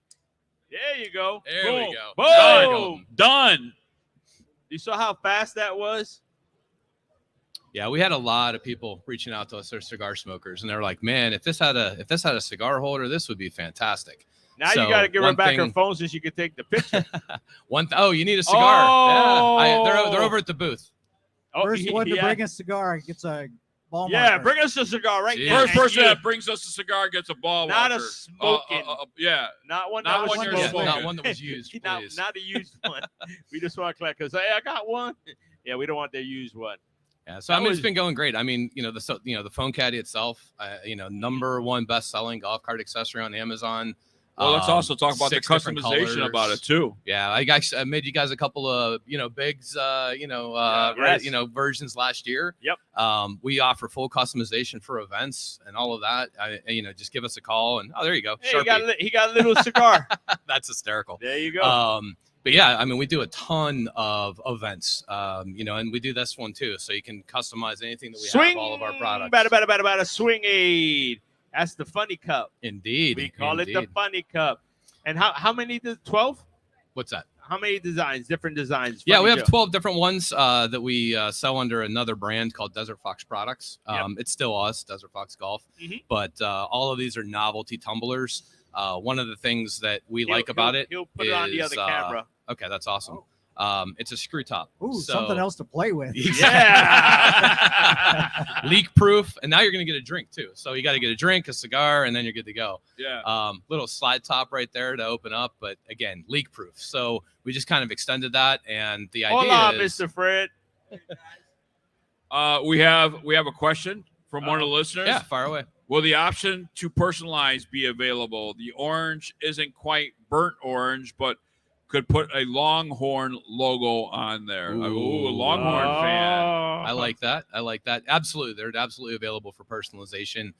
there you go. There we go. Boom. Done. You saw how fast that was? Yeah, we had a lot of people reaching out to us. They're cigar smokers, and they're like, "Man, if this had a cigar holder, this would be fantastic." Now you got to give her back her phone so she can take the picture. You need a cigar. Oh. Yeah, they're over at the booth. First one to bring a cigar gets a ball marker. Yeah, bring us a cigar right now. First person that brings us a cigar gets a ball not marker. A smoking. Not one you're smoking. Not one that was used. not a used one. We just want to collect because I got one. Yeah, we don't want their used one. Yeah, so it's been going great. The phone caddy itself, #1 best-selling golf cart accessory on Amazon. Well, let's also talk about the 6 different customization about colors. it too. Yeah, I made you guys a couple of bigs, versions last year. Yep. We offer full customization for events and all of that. Just give us a call and there you go. Hey, he got a little cigar. That's hysterical. There you go. But yeah, I mean, we do a ton of events, and we do this one too. So you can customize anything that we have, all of our products. Bada swing aid. That's the funny cup. Indeed. We call it the funny cup. And how many? 12? What's that? How many designs? Different designs? Yeah, we have 12 different ones that we sell under another brand called Desert Fox Products. It's still us, Desert Fox Golf. But all of these are novelty tumblers. One of the things that we like about it he'll put it on the other camera. Okay, that's awesome. It's a screw top. Ooh, something else to play with. Yeah. Leak proof. And now you're going to get a drink too. So you got to get a drink, a cigar, and then you're good to go. Yeah. Little slide top right there to open up. But again, leak proof. So we just kind of extended that. And the idea Hola, is, Mr. Fred. We have a question from one of the listeners. Yeah, fire away. Will the option to personalize be available? The orange isn't quite burnt orange, but could put a Longhorn logo on there. Ooh, a Longhorn fan. I like that. Absolutely. They're absolutely available for personalization.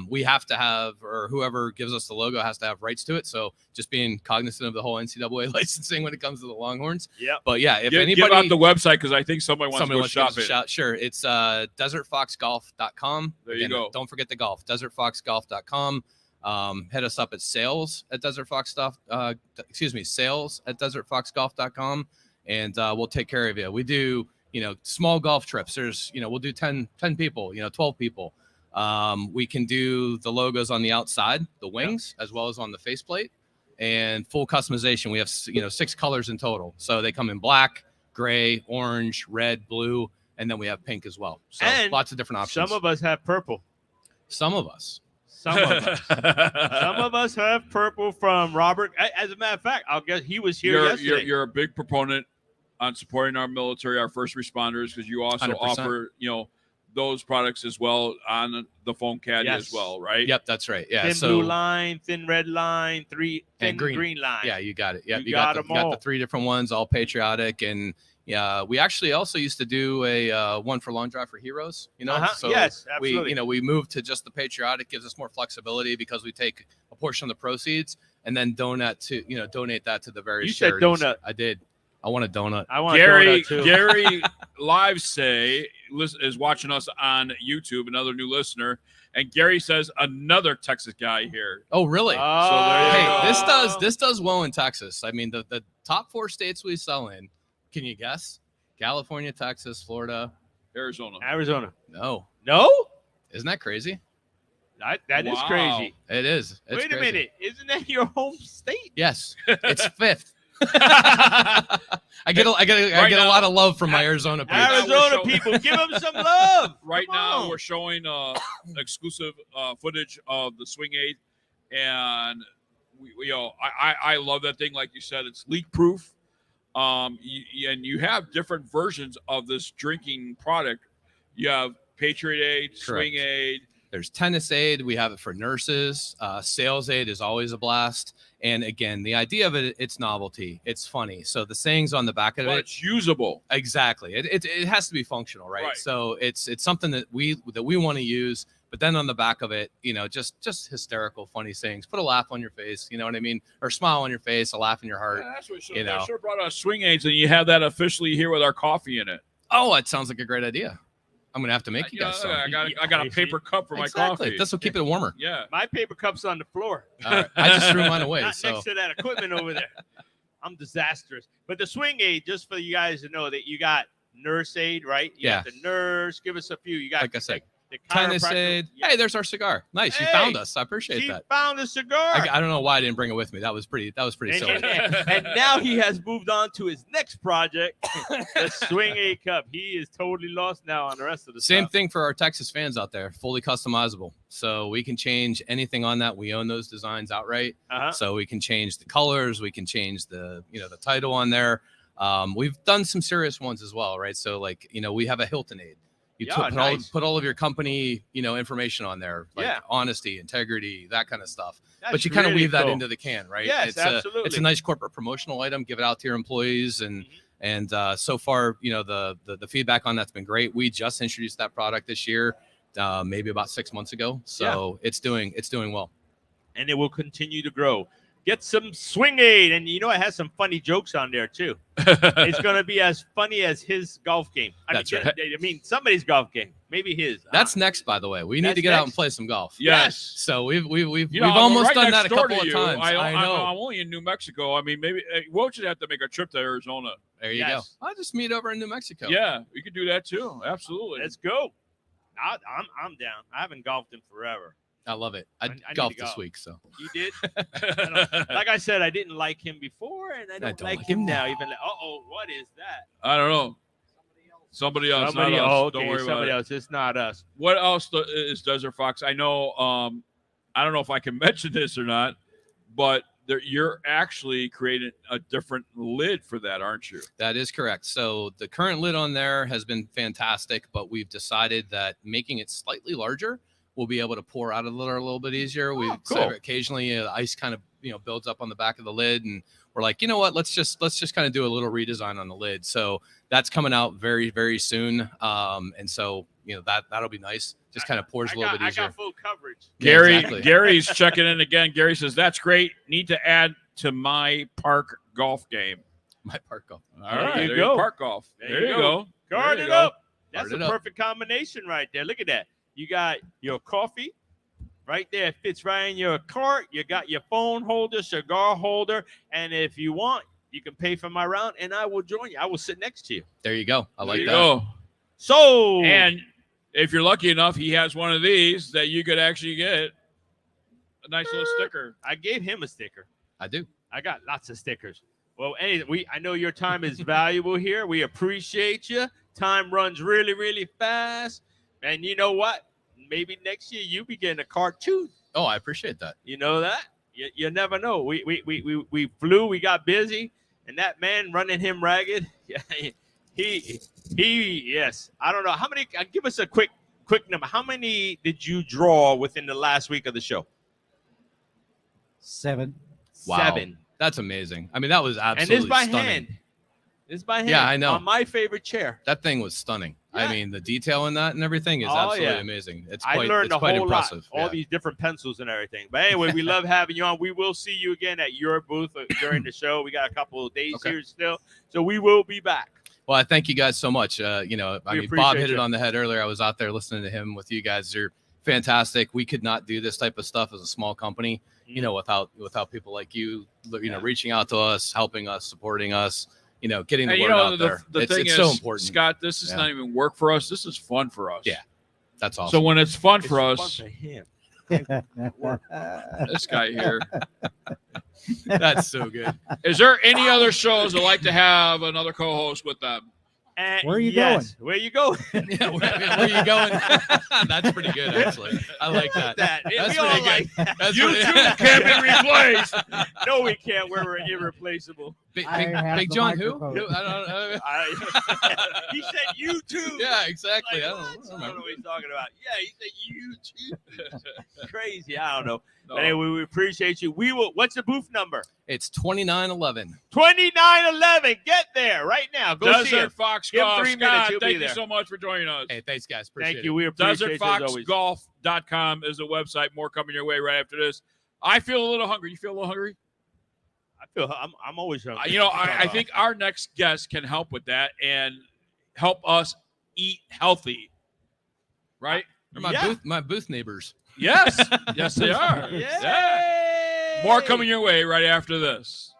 We have to have, or whoever gives us the logo has to have rights to it. So just being cognizant of the whole NCAA licensing when it comes to the Longhorns. Yeah. But yeah, if anybody. Give out the website because I think somebody wants to shop it. Sure. It's desertfoxgolf.com. There you go. Don't forget the golf. Desertfoxgolf.com. Hit us up at sales@desertfoxgolf.com, and we'll take care of you. We do, small golf trips. There's, we'll do 10 people, 12 people. We can do the logos on the outside, the wings, as well as on the faceplate, and full customization. We have, 6 colors in total. So they come in black, gray, orange, red, blue, and then we have pink as well. So and lots of different options. Some of us have purple. Some of us. Some of us have purple from Robert. As a matter of fact, I'll guess he was here yesterday. You're a big proponent on supporting our military, our first responders, because you also 100%. offer, those products as well on the foam caddy as well, right? Yep, that's right. Yeah, thin blue line, thin red line, thin green line. Yeah, you got it. Yeah, you got the 3 different ones, all patriotic, and yeah, we actually also used to do a one for Long Drive for Heroes. So yes, absolutely. we moved to just the patriotic, gives us more flexibility because we take a portion of the proceeds and then donate that to the various. You said charities. donut. I did. I want a donut. I want Gary. a donut too. Gary Live is watching us on YouTube, another new listener, and Gary says another Texas guy here. Oh, really? So there you go. This does well in Texas. I mean, the top 4 states we sell in. Can you guess? California, Texas, Florida, Arizona. No. Isn't that crazy? That is crazy. It is. It's Wait a crazy. minute. Isn't that your home state? Yes, it's 5th. I get a lot of love from my Arizona people. Arizona people, give them some love. Right now, we're showing exclusive footage of the Swing 8, and I love that thing. Like you said, it's leak proof. And you have different versions of this drinking product. You have Patriot Aid, Correct. Swing Aid. There's tennis aid. We have it for nurses. Sales aid is always a blast. And again, the idea of it's novelty. It's funny. So the sayings on the back of it, It's usable. Exactly. It has to be functional, right? So it's something that we want to use. But then on the back of it, just hysterical, funny sayings. Put a laugh on your face, you know what I mean? Or smile on your face, a laugh in your heart. Yeah, that's what I should have brought out Swing Aids, and you have that officially here with our coffee in it. Oh, it sounds like a great idea. I'm gonna have to make you guys some. I got a paper cup for my coffee. This will keep it warmer. Yeah. My paper cup's on the floor. All right. I just threw mine away. Not So next to that equipment over there. I'm disastrous. But the Swing Aid, just for you guys to know that you got nurse aid, right? You got the nurse. Give us a few. You got, like I said, the tennis chiropractor. aid. Hey, there's our cigar. Nice. You found us. I appreciate She that. found a cigar. I don't know why I didn't bring it with me. That was pretty silly. And now he has moved on to his next project, the Swing Aid Cup. He is totally lost now on the rest of the Same stuff. thing for our Texas fans out there, fully customizable. So we can change anything on that. We own those designs outright. So we can change the colors. We can change the title on there. We've done some serious ones as well, right? So we have a Hilton aid. put all of your company, information on there, like honesty, integrity, that kind of stuff. But you kind of weave that into the can, right? Yes, absolutely. It's a nice corporate promotional item. Give it out to your employees, and so far, the feedback on that's been great. We just introduced that product this year, maybe about 6 months ago. So it's doing well, and it will continue to grow. Get some Swing Aid, and it has some funny jokes on there too. It's going to be as funny as his golf game. That's right. I mean, somebody's golf game, maybe his. That's next, by the way. We need to get out and play some golf. Yes. So we've almost done that a couple of times. I know. I'm only in New Mexico. I mean, maybe we should have to make a trip to Arizona. There you go. I'll just meet over in New Mexico. Yeah, we could do that too. Absolutely. Let's go. I'm down. I haven't golfed in forever. I love it. I golfed this week, so. You did? Like I said, I didn't like him before, and I don't like him now. Even what is that? I don't know. Somebody else. Somebody not us. else. Don't worry somebody about else. It's not us. What else is Desert Fox? I know. I don't know if I can mention this or not, but you're actually creating a different lid for that, aren't you? That is correct. So the current lid on there has been fantastic, but we've decided that making it slightly larger, we'll be able to pour out of the lid a little bit easier. So occasionally the ice kind of builds up on the back of the lid, and we're like, you know what? Let's just kind of do a little redesign on the lid. So that's coming out very, very soon. And so that'll be nice. Just kind of pours a little bit easier. I got full coverage. Gary, yeah, exactly. Gary's checking in again. Gary says that's great. Need to add to my park golf game. My park golf. All right, there you go. Park golf. There you go. Guard it up. That's a perfect combination right there. Look at that. You got your coffee right there. It fits right in your cart. You got your phone holder, cigar holder. And if you want, you can pay for my round, and I will join you. I will sit next to you. There you go. I like that. Go. So, and if you're lucky enough, he has one of these that you could actually get a nice little sticker. I gave him a sticker. I do. I got lots of stickers. Well, I know your time is valuable here. We appreciate you. Time runs really, really fast. And you know what? Maybe next year you be getting a cart too. Oh, I appreciate that. You know that? You never know. We flew, we got busy, and that man running him ragged. He yes. I don't know how many. Give us a quick number. How many did you draw within the last week of the show? 7. Wow. 7. That's amazing. I mean, that was absolutely and this by stunning. hand. This by hand. Yeah, I know. On my favorite chair. That thing was stunning. Yeah. I mean, the detail in that and everything is absolutely amazing. It's quite, I learned a whole impressive. lot. All these different pencils and everything. But anyway, we love having you on. We will see you again at your booth during the show. We got a couple of days here still, so we will be back. Well, I thank you guys so much. I mean, Bob hit it on the head earlier. I was out there listening to him with you guys. You're fantastic. We could not do this type of stuff as a small company, without people like you, reaching out to us, helping us, supporting us, getting the word out there. The thing it's is, so important. Scott, this is not even work for us. This is fun for us. Yeah, that's awesome. So when it's fun for us, fun for him. This guy here. That's so good. Is there any other shows that like to have another co-host with them? Where are you going? Where are you going? Yeah, where are you going? That's pretty good, actually. I like that. That's pretty all good. like that. You two can't be replaced. No, we can't. We're irreplaceable. Big John, who? He said you too. Yeah, exactly. Like, I don't know know. what he's talking about. Yeah, he said you too. Crazy. I don't know. No. But anyway, we appreciate you. We will. What's the booth number? It's 2911. 2911. Get there right now. Go see Desert it. Fox Give Golf. 3 minutes. Scott, You'll thank be there. you so much for joining us. Hey, thanks, guys. Appreciate Thank you. We appreciate it. DesertFoxGolf.com is the website. More coming your way right after this. I feel a little hungry. You feel a little hungry? I'm always hungry. I think our next guest can help with that and help us eat healthy. Right? They're my booth neighbors. Yes. Yes, they are. Yay! Yeah. More coming your way right after this.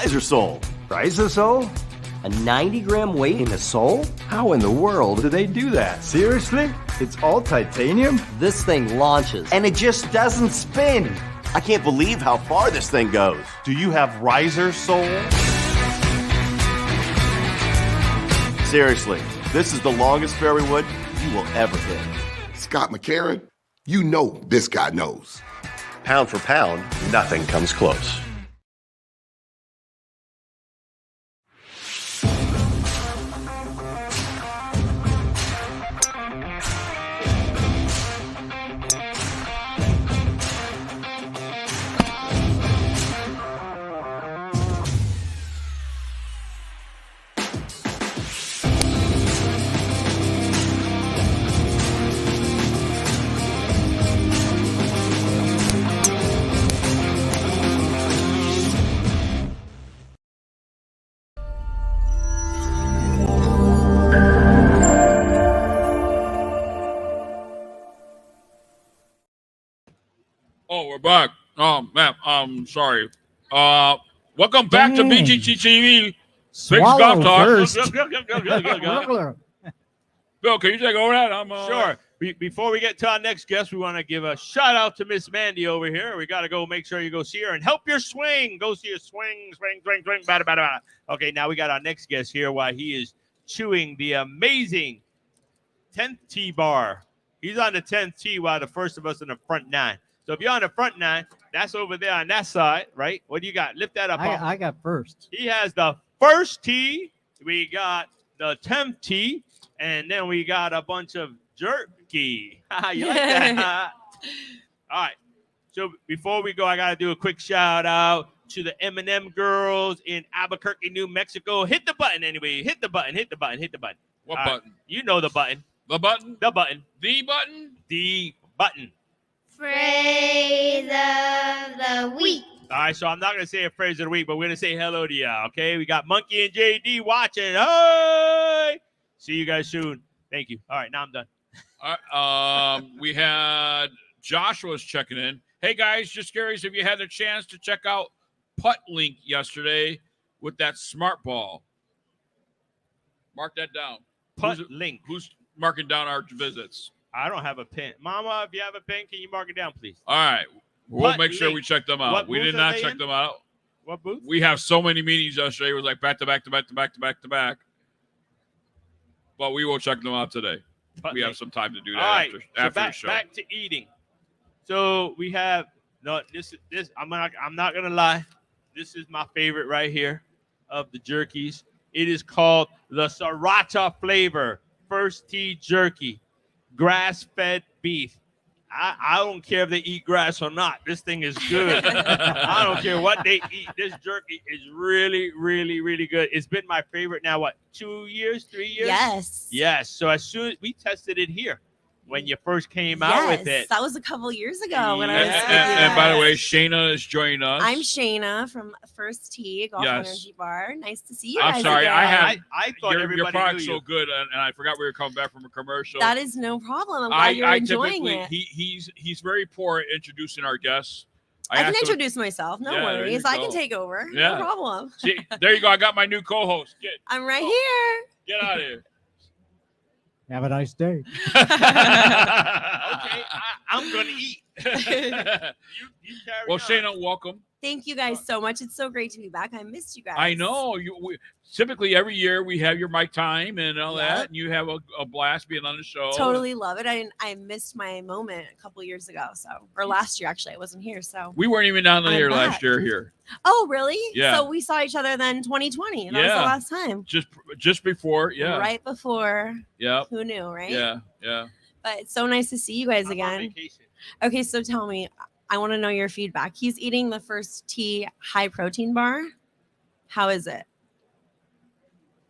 riser sole. Riser sole? A 90-gram weight in a sole? How in the world do they do that? Seriously? It's all titanium? This thing launches, and it just doesn't spin. I can't believe how far this thing goes. Do you have riser sole? Seriously, this is the longest fairy wood you will ever hit. Scott McCarron, you know this guy knows. Pound for pound, nothing comes close. Oh, we're back. Oh, man, I'm sorry. Welcome back to BGT TV. Big Golf Talk. Bill, can you take over that? Sure. Before we get to our next guest, we want to give a shout out to Miss Mandy over here. We got to go make sure you go see her and help your swing. Go see her swing, batter, batter, batter. Okay, now we got our next guest here while he is chewing the amazing 10th tee bar. He's on the 10th tee while the first of us in the front nine. So if you're on the front nine, that's over there on that side, right? What do you got? Lift that up. I got first. He has the first tee. We got the 10th tee. And then we got a bunch of jerky. You like that? All right. So before we go, I got to do a quick shout out to the M&M girls in Albuquerque, New Mexico. Hit the button anyway. Hit the button. What button? You know the button. The button? The button. The button? The button. Phrase of the week. All right, so I'm not going to say a phrase of the week, but we're going to say hello to y'all, okay? We got Monkey and JD watching. Hey! See you guys soon. Thank you. All right, now I'm done. All right, we had Joshua's checking in. Hey, guys, just curious if you had a chance to check out Putt Link yesterday with that smart ball. Mark that down. Putt Link. Who's marking down our visits? I don't have a pen. Mama, if you have a pen, can you mark it down, please? All right. We'll make sure we check them out. We did not check them out. What booth? We have so many meetings yesterday. It was like back to back to back to back to back to back. But we will check them out today. We have some time to do that after the show. Back to eating. So we have this. I'm not gonna lie. This is my favorite right here of the jerkies. It is called the Sriracha flavor first tee jerky, grass-fed beef. I don't care if they eat grass or not. This thing is good. I don't care what they eat. This jerky is really, really, really good. It's been my favorite now, 2 years, 3 years? Yes. So as soon as we tested it here, when you first came out with it. That was a couple years ago when I was and by the way, Shayna is joining us. I'm Shayna from First Tee Golf Energy Bar. Nice to see you guys. I'm sorry. Again. I thought your product's so good, and I forgot we were coming back from a commercial. That is no problem. I'm glad you're enjoying it. He's very poor at introducing our guests. I can introduce myself. No worries. I can take over. Yeah. No problem. See, there you go. I got my new co-host. I'm right here. Get out of here. Have a nice day. Okay, I'm going to eat. you carry on. Shayna, welcome. Thank you guys so much. It's so great to be back. I missed you guys. I know. Typically, every year we have your mic time and all that, and you have a blast being on the show. Totally love it. I missed my moment a couple years ago, or last year, actually. I wasn't here, so. We weren't even down there last year here. Oh, really? Yeah. So we saw each other then 2020. That was the last time. Just before, yeah. Right before. Yeah. Who knew, right? Yeah. But it's so nice to see you guys again. Okay, so tell me, I want to know your feedback. He's eating the First Tee high protein bar. How is it?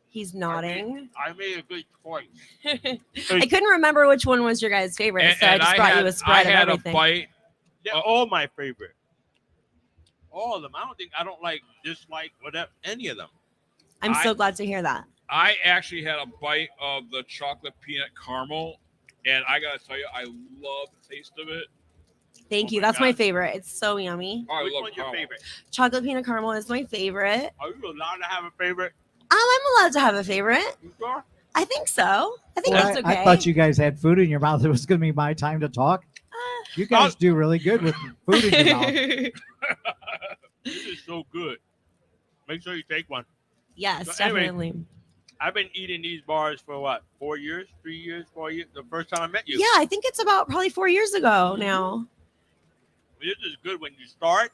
He's nodding. I made a good choice. I couldn't remember which one was your guys' favorite, so I just brought you a spread of everything. A bite. They're all my favorite. All of them. I don't dislike whatever any of them. I'm so glad to hear that. I actually had a bite of the chocolate peanut caramel, and I gotta tell you, I love the taste of it. Thank you. That's my favorite. It's so yummy. Which one's your favorite? Chocolate peanut caramel is my favorite. Are you allowed to have a favorite? I'm allowed to have a favorite. You sure? I think so. I think Well, that's okay. I thought you guys had food in your mouth. It was going to be my time to talk. You guys do really good with food in your mouth. This is so good. Make sure you take one. Yes, So anyway, definitely. I've been eating these bars for what? 4 years? 3 years? 4 years? The first time I met you. Yeah, I think it's about probably 4 years ago now. This is good when you start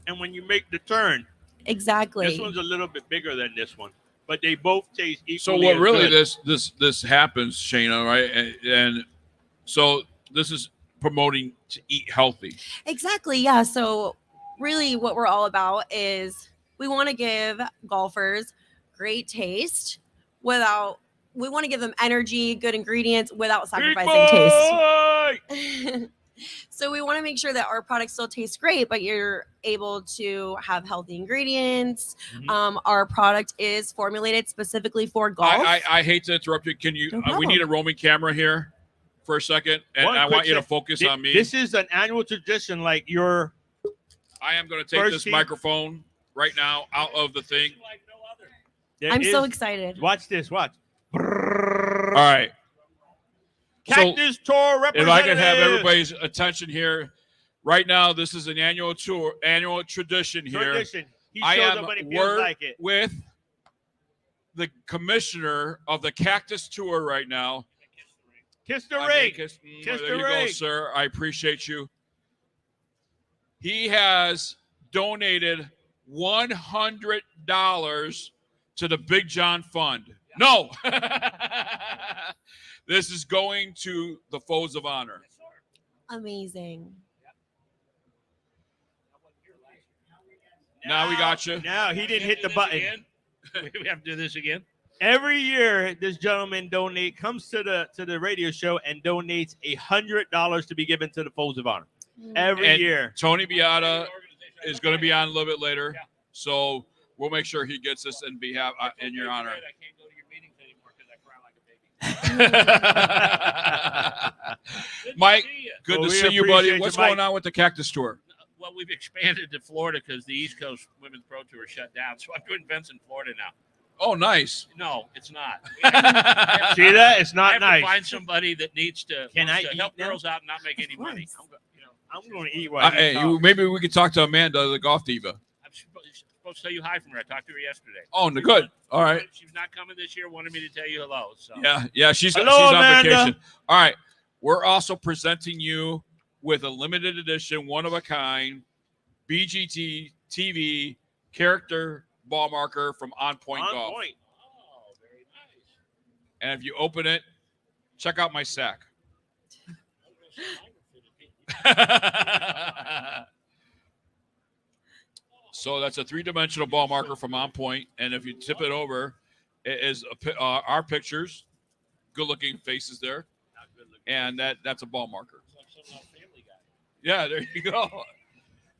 and when you make the turn. Exactly. This one's a little bit bigger than this one, but they both taste equally. So what as really good. this happens, Shayna, right? And so this is promoting to eat healthy. Exactly. Yeah. So really what we're all about is we want to give golfers great taste without we want to give them energy, good ingredients without sacrificing taste. So we want to make sure that our product still tastes great, but you're able to have healthy ingredients. Our product is formulated specifically for golf. I hate to interrupt you. Can you? No We problem. need a roaming camera here for a second, and One I quick want you to thing. focus on me. This is an annual tradition, like your. I am going to take first this team. microphone right now out of the thing. There I'm so is- excited. Watch this. Watch. All right. Cactus Tour If representative. I can have everybody's attention here, right now, this is an annual tradition here. Tradition. He I shows am up when he feels like it. with the commissioner of the Cactus Tour right now. Kiss the I ring. may kiss- Kiss there the you ring. go, sir. I appreciate you. He has donated $100 to the Big John Fund. No. This is going to the Foes of Honor. Amazing. Now we got you. Now he didn't hit the button. We have to do this again. Every year, this gentleman comes to the radio show and donates $100 to be given to the Foes of Honor. Every And year. Tony Beata is going to be on a little bit later, so we'll make sure he gets this in behalf in your honor. Mike, good to see you, buddy. What's going on with the Cactus Tour? Well, we've expanded to Florida because the East Coast Women's Pro Tour shut down. So I'm doing events in Florida now. Oh, nice. No, it's not. See that? It's not I have nice. to find somebody that needs to, Can I to eat help now? girls out and not make any money. I'm going to eat what Hey, maybe we could talk to Amanda, the golf diva. I'm supposed to tell you hi from her. I talked to her yesterday. Oh, good. All right. She's not coming this year. Wanted me to tell you hello. So Yeah, she's Hello, on Amanda. vacation. All right. We're also presenting you with a limited edition, one of a kind BGT TV character ball marker from On Point On Golf. point. Oh, very nice. And if you open it, check out my sack. So that's a three-dimensional ball marker from On Point, and if you tip it over, it is our pictures, good-looking faces there, and that's a ball marker. Yeah, there you go.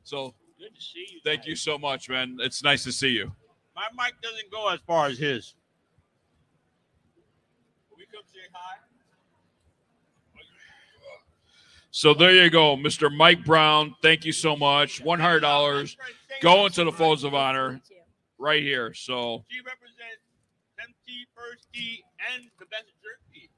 So Good to see you. thank you so much, man. It's nice to see you. My mic doesn't go as far as his. Will we come say hi? So there you go, Mr. Mike Brown. Thank you so much. $100 going to the Foes of Honor right here. So She represents MT, First Tee, and the best jerk tee.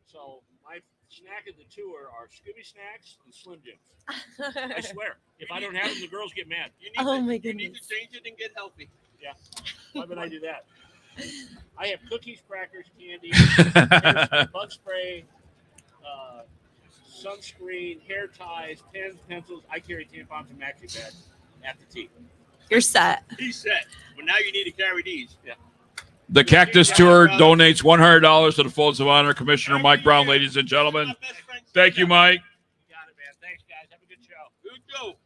So my snack of the tour are Scooby Snacks and Slim Jims. I swear. If I don't have them, the girls get mad. You need Oh to, my You need goodness. to change it and get healthy. Yeah. Why would I do that? I have cookies, crackers, candy, bug spray, sunscreen, hair ties, pens, pencils. I carry tampons and maxi pads at the tee. You're set. He's set. But now you need to carry these. Yeah. the Cactus Tour donates $100 to the Foes of Honor. Commissioner Mike Brown, ladies and gentlemen. Thank you, Mike. You got it, man. Thanks, guys. Have a good show. Good show.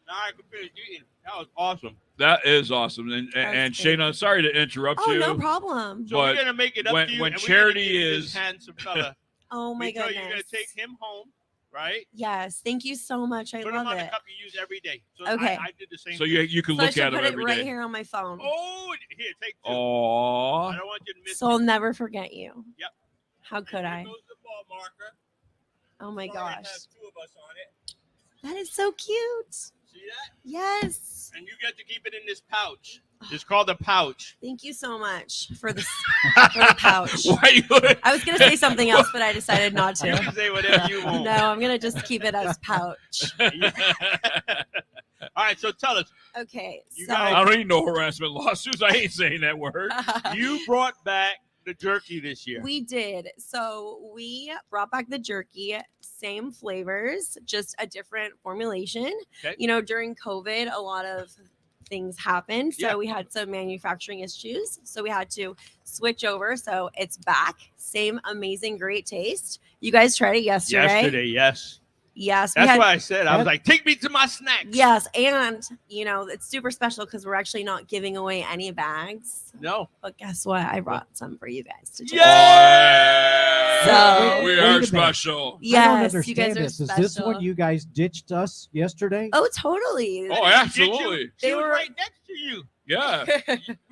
Now I can finish eating. That was awesome. That is awesome. And Shayna, sorry to interrupt Oh, you. no problem. So we're gonna make it up when, to you. when and we're gonna charity give you this is handsome fella. Oh my because goodness. You're gonna take him home, right? Yes. Thank you so much. I Put love him on it. a cup you use every day. So Okay. I did the same. so thing. you can So I look should at him put it every right day. here on my phone. Oh, here, take two. Aww. I don't want you to miss. So I'll never forget you. Yep. How could Here I? goes the ball marker. Oh my Probably gosh. have 2 of us on it. That is so cute. See that? Yes. And you get to keep it in this pouch. It's called a pouch. Thank you so much for the pouch. Why I was going to say something else, but I decided not to. You can say whatever you want. No, I'm going to just keep it as pouch. All right, so tell us. Okay. You so guys- I don't need no harassment lawsuits. I ain't saying that word. You brought back the jerky this year. We did. So we brought back the jerky, same flavors, just a different formulation. Okay. You know, during COVID, a lot of things happened. So Yeah. we had some manufacturing issues. So we had to switch over. So it's back. Same amazing, great taste. You guys tried it yesterday. Yesterday, yes. Yes. we That's had- why I said, I was like, take me to my snacks. Yes. And, you know, it's super special because we're actually not giving away any bags. No. But guess what? I brought some for you guys to try. Yeah. So- we Wait a are minute. special. I don't Yes, you understand guys are this. Is this special. when you guys ditched us yesterday? Oh, totally. Oh, absolutely. They She was were right next to you. Yeah.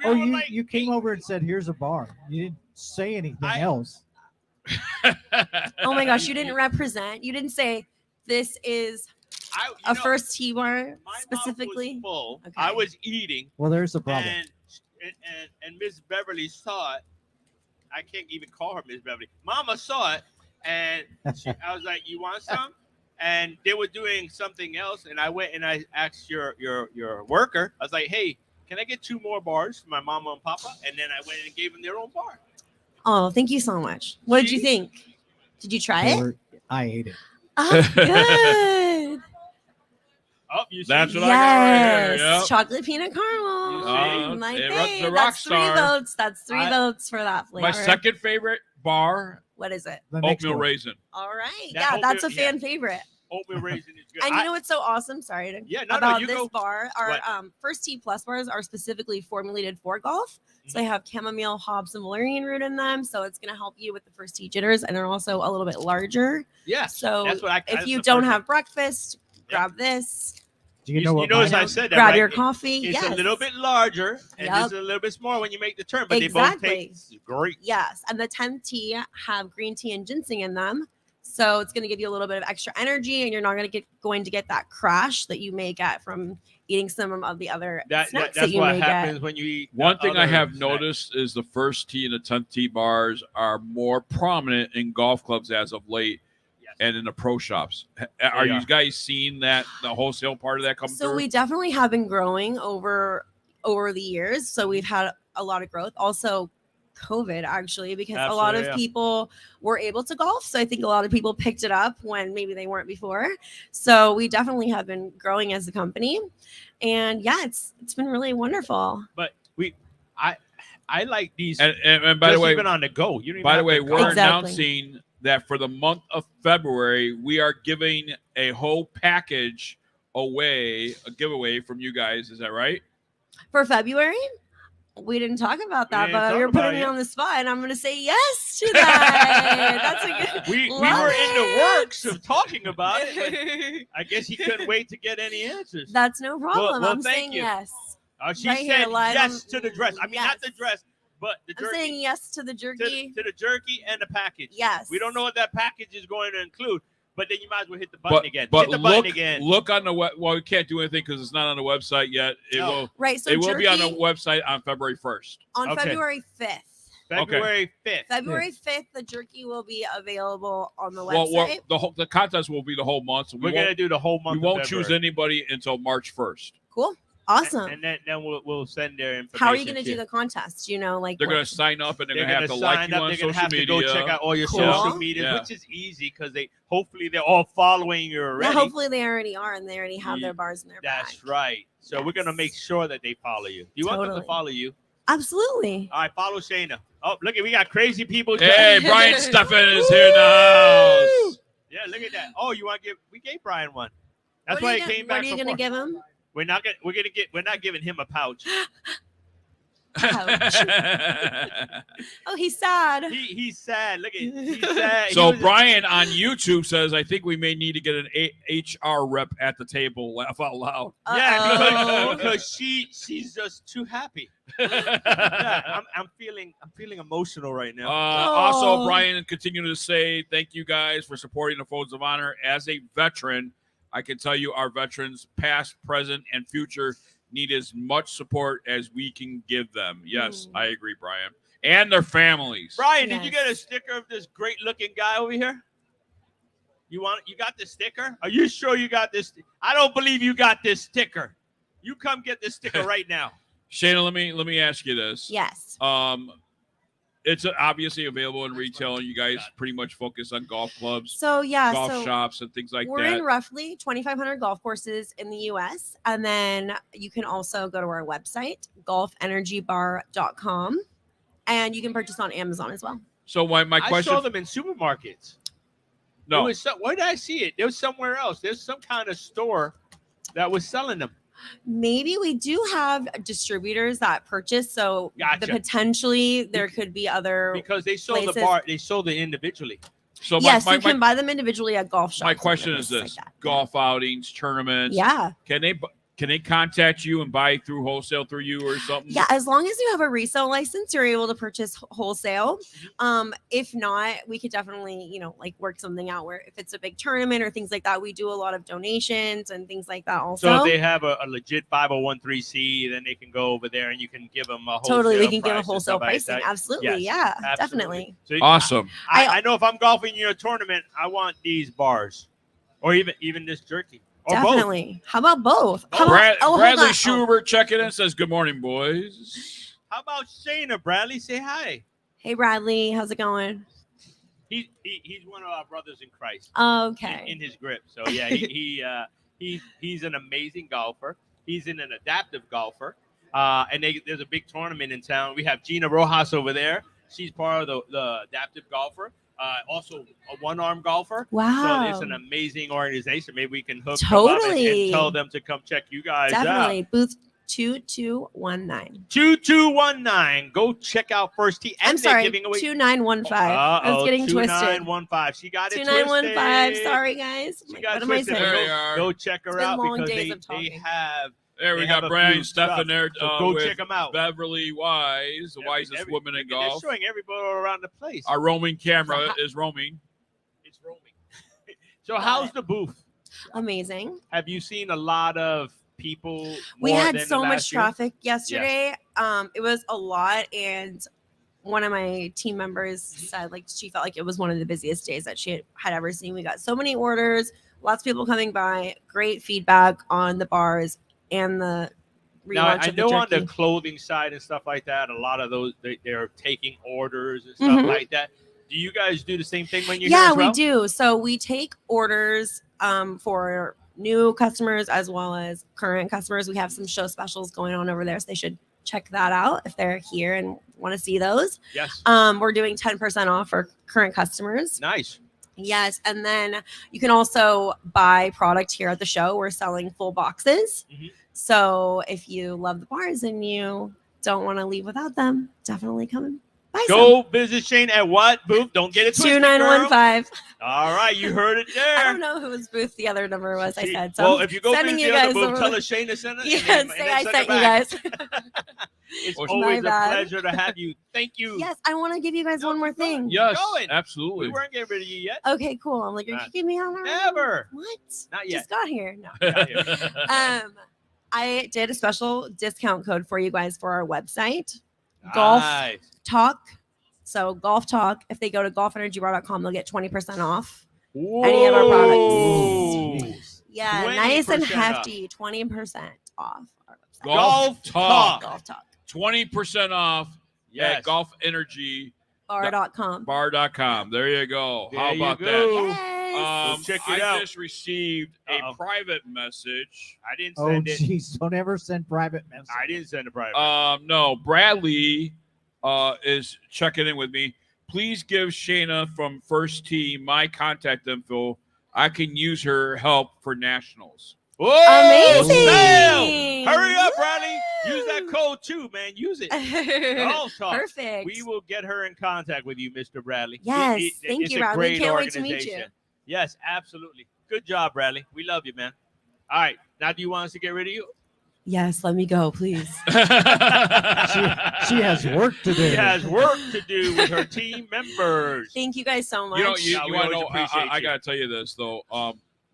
Oh, you came over and said, "Here's a bar." You didn't say anything else. Oh my gosh, you didn't represent. You didn't say this is a first tea bar specifically. Full. Okay. I was eating. Well, there's a problem. And Miss Beverly saw it. I can't even call her Miss Beverly. Mama saw it, and I was like, "You want some?" And they were doing something else, and I went and I asked your worker. I was like, "Hey, can I get 2 more bars for my mama and papa?" And then I went and gave them their own bar. Oh, thank you so much. What did you think? Did you try it? I ate it. Oh, good. Oh, you see? That's what I got right here. Yes, Yep. chocolate peanut caramel. My it thing. runs the rock That's 3 star. votes. That's 3 votes for that flavor. My second favorite bar, What is it? oatmeal raisin. All right. That Yeah, that's a oatmeal- fan favorite. Oatmeal raisin is good. And you know what's so awesome? Sorry to Yeah, no, about you this go. bar. Our What? First Tea Plus bars are specifically formulated for golf. So they have chamomile, hops, and valerian root in them. So it's going to help you with the first tee jitters, and they're also a little bit larger. Yeah. So that's what if that's you the don't first have breakfast, grab this. Do you know what? notice mine I is? said that, Grab right? your coffee. It's Yes. a little bit larger and Yep. it's a little bit smaller when you make the turn, but Exactly. they both taste great. Yes, and the 10th tea have green tea and ginseng in them. So it's going to give you a little bit of extra energy, and you're not going to get that crash that you may get from eating some of the other snacks that That's you what may happens get. when you eat. One thing I other have snacks. noticed is the first tee and the 10th tee bars are more prominent in golf clubs as of late and in the pro shops. Are They you are. guys seeing that, the wholesale part of that come So through? we definitely have been growing over the years. So we've had a lot of growth. Also, COVID actually, because a lot of Absolutely, yeah. people were able to golf. So I think a lot of people picked it up when maybe they weren't before. So we definitely have been growing as a company, and yeah, it's been really wonderful. But I like these. And by the just way, even on the go. You don't even by the have way, to we're go. announcing that for the month of February, we are giving a whole package away, a giveaway from you guys. Is that right? For February, we didn't talk about that, didn't but talk you're about putting me it. on the spot, and I'm going to say yes to that. That's a good. We Love were in the it. works of talking about it, but I guess he couldn't wait to get any answers. That's no problem. well, I'm thank saying you. yes. She Right here, said live yes on- to the dress. I mean, not the dress, but the I'm jerky. saying yes to the jerky. To the jerky and the package. Yes. We don't know what that package is going to include, but then you might as well hit the button But, again. but hit the button look, again. look on the web. Well, we can't do anything because it's not on the website yet. It No. will. Right, so it will be on the jerky- website on February 1st. On Okay. February 5th. February 5th. February 5th, the jerky will be available on the Well, website. the contest will be the whole month. So We're going to do the whole month We of won't choose February. anybody until March 1st. Cool. Awesome. And then we'll send their information. How are you going to to do the contest? You know, like They're what- going to sign up and they're, They're going to have gonna to like sign you up. on They're gonna social have to media. go check out all your Cool. social media, Yeah. which is easy because hopefully they're all following you Yeah, already. hopefully they already are, and they already have Yeah. their bars in their bag. That's right. So we're gonna make sure that they follow you. Do you want them to Totally. follow you? Absolutely. All right, follow Shayna. Oh, look at we got crazy people. Hey, Brian Stephan is here in the house. Yeah, look at that. Oh, you want to give? We gave Brian one. That's What are why you it gonna- came back. What are you going to give him? We're not giving him a pouch. Ouch. Oh, he's sad. He's sad. Look at he's sad. So Brian on YouTube says, I think we may need to get an HR rep at the table. Laugh out loud. Yeah, because she's just too happy. Yeah, I'm feeling emotional right now. Also, Brian continuing to say, thank you guys for supporting the Folds of Honor. As a veteran, I can tell you our veterans, past, present, and future, need as much support as we can give them. Yes, I agree, Brian. And their families. Brian, did you get a sticker of this great looking guy over here? You got the sticker? Are you sure you got this? I don't believe you got this sticker. You come get this sticker right now. Shayna, let me ask you this. Yes. It's obviously available in retail, and you guys pretty much focus on golf clubs, So yeah, golf shops, and things like we're that. in roughly 2,500 golf courses in the U.S. And then you can also go to our website, golfenergybar.com, and you can purchase on Amazon as well. So my question. I saw them in supermarkets. No. Where did I see it? There was somewhere else. There's some kind of store that was selling them. Maybe we do have distributors that purchase, so potentially there could be other because they sold places. the bar. They sold it individually. So Yes, you can buy them individually at golf shops. My and question is places this: golf outings, tournaments. Yeah. Can they contact you and buy through wholesale through you or something? Yeah, as long as you have a resale license, you're able to purchase wholesale. If not, we could definitely, work something out where if it's a big tournament or things like that, we do a lot of donations and things like that also. So if they have a legit 501(c), then they can go over there and you can give them a wholesale Totally, we can give a price and wholesale stuff like pricing. that. Absolutely, Yes, yeah, definitely. So Awesome. I know if I'm golfing in a tournament, I want these bars, or even this jerky. Or Definitely. How about both? Bradley Schubert checking in says, "Good morning, boys." How about Shayna? Bradley, say hi. Hey, Bradley, how's it going? He's one of our brothers in Christ. Okay. In his grip. So yeah, he's an amazing golfer. He's an adaptive golfer. And there's a big tournament in town. We have Gina Rojas over there. She's part of the adaptive golfer. Also a one-arm golfer. Wow. So it's an amazing organization. Maybe we can hook them Totally. up and tell them to come check you guys Definitely. out. Booth 2219. 2219. Go check out First Tee. And I'm sorry, they're giving away 2915. I was getting twisted. 2915. She got it 2915. twisted. Sorry, guys. She got What am I twisted. saying? Go check her It's been out long because days of they talking. have. There we they got have a Brian few Stephan stuff. there. So go with check them out. Beverly Wise, the wisest woman in They're golf. showing everybody all around the place. Our roaming camera is roaming. It's roaming. So how's the booth? Amazing. Have you seen a lot of people? We more had than so the much last year? traffic yesterday. It was a lot, and one of my team members said she felt like it was one of the busiest days that she had ever seen. We got so many orders, lots of people coming by, great feedback on the bars and the relaunch Now, I of the know on jerky. the clothing side and stuff like that, a lot of those they're taking orders and stuff Mhm. like that. Do you guys do the same thing when you're Yeah, here as well? we do. So we take orders for new customers as well as current customers. We have some show specials going on over there, so they should check that out if they're here and want to see those. Yes. We're doing 10% off for current customers. Nice. Yes, and then you can also buy product here at the show. We're selling full boxes. Mm-hmm. So if you love the bars and you don't want to leave without them, definitely come and buy Go visit Shane at what booth? Don't get it some. twisted, girl. 2915. All right, you heard it there. I don't know whose booth the other number was. I said so. Well, if you go sending through you the other guys booth, over- tell us Shane to send it. Yeah, and say then I send sent it you back. guys. It's My always a bad. pleasure to have you. Thank you. Yes, I want to give you guys one more thing. Yes, going. absolutely. We weren't getting rid of you yet. Okay, cool. I'm like, you're Not- kicking me out already? Never. What? Not yet. Just got here. No. Not yet. I did a special discount code for you guys for our website. Golf Nice. Talk. So Golf Talk. If they go to golfenergybar.com, they'll get 20% off any of our products. Yeah, nice and 20% hefty. 20% off our website. Golf Talk. Golf Talk. 20% off Yes. at Golf Energy Bar.com. Bar.com. There you go. There How you about go. that? Check it I out. just received a private message. I didn't Oh, send it. jeez. Don't ever send private messages. I didn't send a private. No, Bradley is checking in with me. Please give Shayna from First Tee my contact info. I can use her help for nationals. Whoa! Amazing. Sale! Hurry up, Bradley. Use that code too, man. Use it. Golf Talk. Perfect. We will get her in contact with you, Mr. Bradley. Yes, thank it's you, a Bradley. great Can't wait to organization. meet you. Yes, absolutely. Good job, Bradley. We love you, man. All right. Now, do you want us to get rid of you? Yes, let me go, please. She has work to do. She has work to do with her team members. Thank you guys so much. You know, you we want to always know? appreciate I you. got to tell you this though.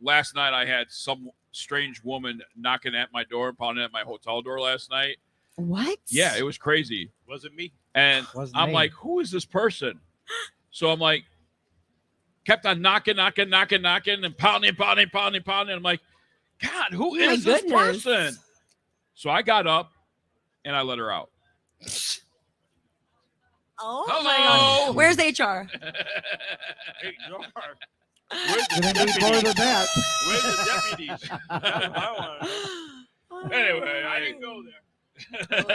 Last night I had some strange woman knocking at my door, pounding at my hotel door last night. What? Yeah, it was crazy. Wasn't me. And I'm me. like, who is this person? So I'm like, kept on knocking, and pounding. I'm like, God, who My is this goodness. person? So I got up and I let her out. Oh Hello. my God. Where's HR? Hey, Jar. Gonna need more than that. Where's the deputies? Anyway, I didn't go there. As a matter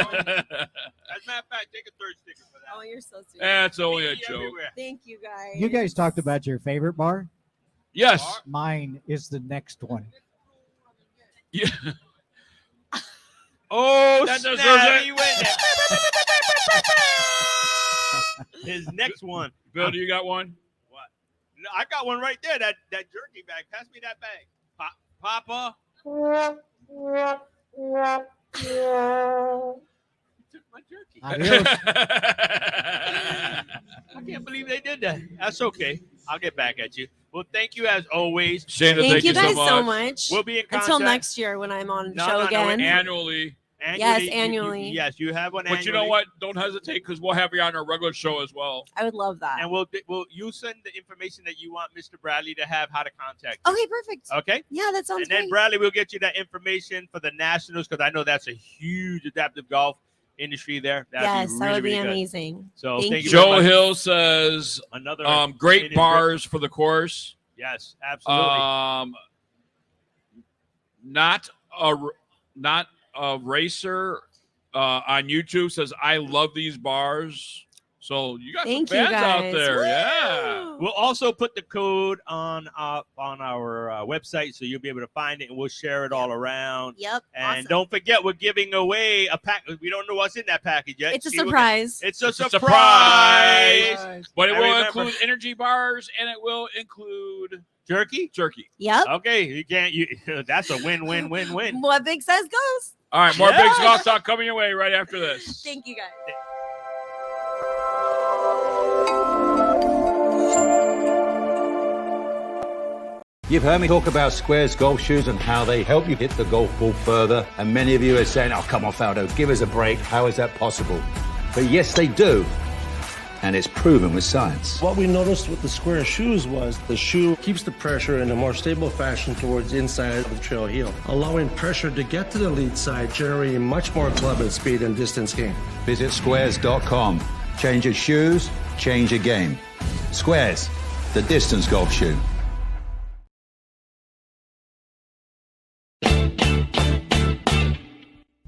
of fact, take a third sticker for that. Oh, you're so sweet. That's only a Be joke. everywhere. Thank you guys. You guys talked about your favorite bar. Yes. Mine is the next one. Yeah. Oh, That snap. deserves it. He went there. His next one. Bill, do you got one? What? No, I got one right there. That jerky bag. Pass me that bag. Papa. Took my jerky. Adios. I can't believe they did that. That's okay. I'll get back at you. Well, thank you as always. Shana, Thank you guys so so much. much. We'll be in contact. Until next year when I'm on the show No, again. Annually. Yes, you- annually. yes, you have one. But you know annually. what? Don't hesitate because we'll have you on our regular show as well. I would love that. And we'll you send the information that you want Mr. Bradley to have how to contact you. Okay, perfect. Okay. Yeah, that sounds And then great. Bradley will get you that information for the Nationals because I know that's a huge adaptive golf industry there. Yes, that would be really good. amazing. So Thank thank you. you. Joe very much. Hill says Another great in- bars for the course. Yes, absolutely. Not a racer on YouTube says I love these bars. So you got Thank some you, fans out guys. there, Woo! yeah. We'll also put the code on our website, so you'll be able to find it, and we'll share it all around. Yep. And awesome. don't forget, we're giving away a pack. We don't know what's in that package yet. It's a See what- surprise. It's a It's a surprise. But it I will remember. include energy bars and it will include Jerky. Yep. Okay, you can't. That's a win-win-win-win. What Big says goes. All right, more Yes. Big Golf Talk coming your way right after this. Thank you guys. You've heard me talk about Squares golf shoes and how they help you hit the golf ball further. And many of you are saying, oh, come on, Faldo, give us a break. How is that possible? But yes, they do. And it's proven with science. What we noticed with the Square shoes was the shoe keeps the pressure in a more stable fashion towards inside of the trail heel, allowing pressure to get to the lead side, generating much more club and speed and distance gain. Visit squares.com. Change your shoes, change your game. Squares, the distance golf shoe.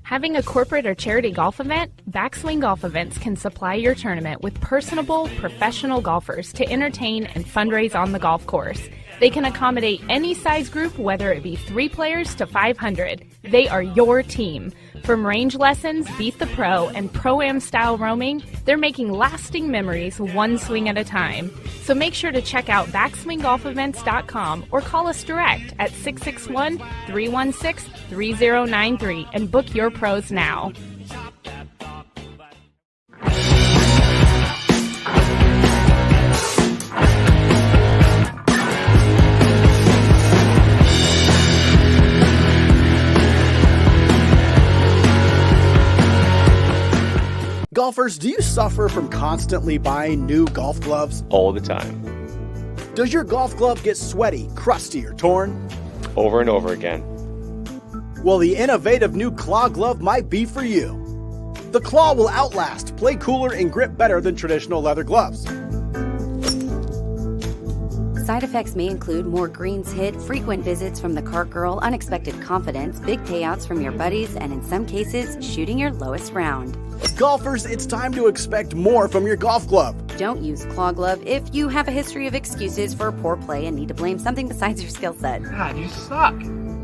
Having a corporate or charity golf event? Backswing Golf Events can supply your tournament with personable, professional golfers to entertain and fundraise on the golf course. They can accommodate any size group, whether it be 3 players to 500. They are your team. From range lessons, Beat the Pro, and Pro-Am style roaming, they're making lasting memories one swing at a time. So make sure to check out backswinggolfevents.com or call us direct at 661-316-3093 and book your pros now. Golfers, do you suffer from constantly buying new golf gloves? All the time. Does your golf glove get sweaty, crusty, or torn? Over and over again. Well, the innovative new Claw glove might be for you. The Claw will outlast, play cooler, and grip better than traditional leather gloves. Side effects may include more greens hit, frequent visits from the cart girl, unexpected confidence, big payouts from your buddies, and in some cases, shooting your lowest round. Golfers, it's time to expect more from your golf glove. Don't use Claw Glove if you have a history of excuses for poor play and need to blame something besides your skill set. God, you suck.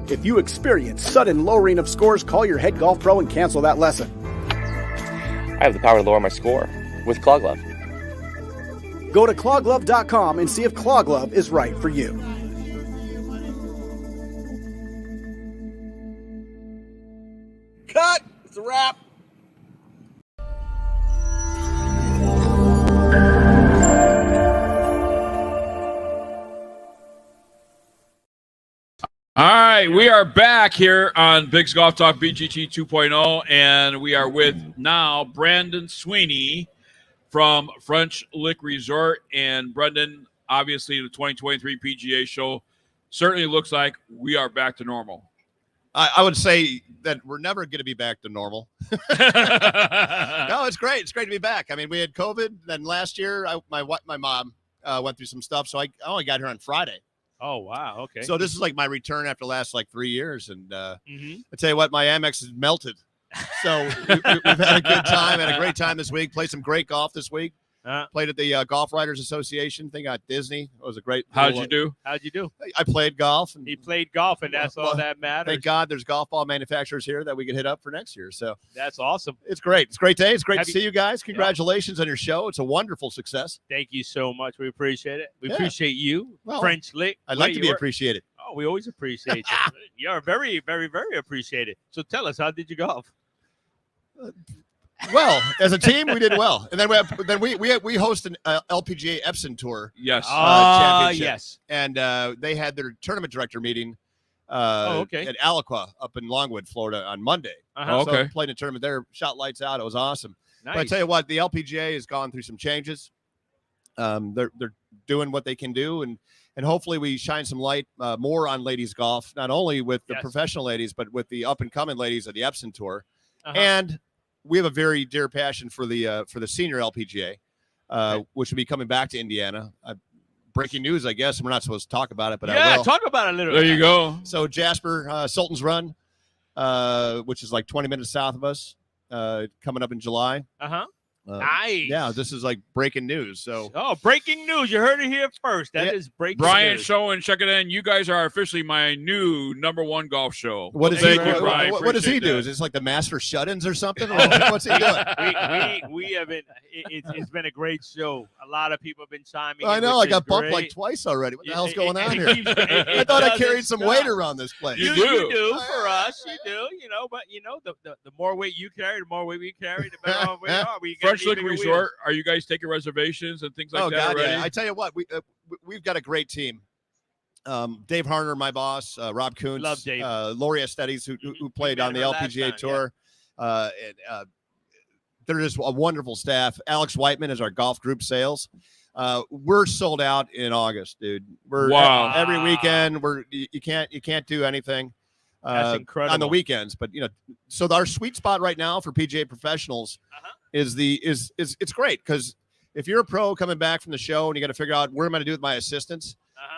If you experience sudden lowering of scores, call your head golf pro and cancel that lesson. I have the power to lower my score with Claw Glove. Go to clawglove.com and see if Claw Glove is right for you. Cut! It's a wrap. All right, we are back here on Big's Golf Talk BGT 2.0, and we are with now Brandon Sweeney from French Lick Resort. And Brendan, obviously the 2023 PGA Show certainly looks like we are back to normal. I would say that we're never going to be back to normal. No, it's great. It's great to be back. I mean, we had COVID. Then last year, my mom went through some stuff, so I only got here on Friday. Oh, wow. Okay. So this is like my return after the last 3 years. And I tell you what, my Amex is melted. So we've had a good time, had a great time this week. Played some great golf this week. Played at the Golf Writers Association thing at Disney. It was a great. How'd you do? I played golf. And, He played golf, and that's all that matters. Thank God there's golf ball manufacturers here that we can hit up for next year. So That's awesome. it's great. It's a great day. It's great Have to you- see you guys. Congratulations on your show. It's a wonderful success. Thank you so much. We appreciate it. We Yeah. appreciate you, Well, French Lick. I'd like Wait, to be you were- appreciated. Oh, we always appreciate you. You're very, very, very appreciated. So tell us, how did you golf? Well, as a team, we did well, and then we host an LPGA Epson Tour. Yes. Championship. Yes. And they had their tournament director meeting. Okay. At Aliqua up in Longwood, Florida, on Monday. Uh-huh. So Okay. played a tournament there, shot lights out. It was awesome. But I Nice. tell you what, the LPGA has gone through some changes. They're doing what they can do, and hopefully we shine some light more on ladies golf, not only with the Yes. professional ladies, but with the up and coming ladies of the Epson Tour. Uh-huh. And we have a very dear passion for the senior LPGA, which will be coming back to Indiana. Breaking news, I guess. We're not supposed to talk about it, but I Yeah, will. talk about it a little. There you go. So Jasper Sultan's Run, which is like 20 minutes south of us, coming up in July. Uh-huh. Nice. Yeah, this is like breaking news. So breaking news. You heard it here first. That is breaking Brian news. Show and check it in. You guys are officially my new #1 golf show. what does Thank he? you, Brian. What does he Appreciate do? that. Is this like the master shut-ins or something? Or what's he doing? We have been. It's been a great show. A lot of people have been chiming. I in, know. I which got is bumped great. like twice already. What the hell's going on it here? keeps- it I thought I doesn't carried some stop. weight around this place. You do for us. You do. You know, but the more weight you carry, the more weight we carry, the better off we are. We got French these Lick bigger Resort. wheels. Are you guys taking reservations and things like Oh that God, already? yeah. I tell you what, we've got a great team. Dave Harner, my boss, Rob Kuntz, Love Dave. Lori Estedes, who played on the met her last LPGA time, Tour. They're just a wonderful staff. Alex Whiteman is our golf group sales. We're sold out in August, dude. We're Wow. every weekend. You can't do anything. That's On incredible. the weekends, but so our sweet spot right now for PGA professionals is it's great because if you're a pro coming back from the show and you got to figure out where am I going to do with my assistants,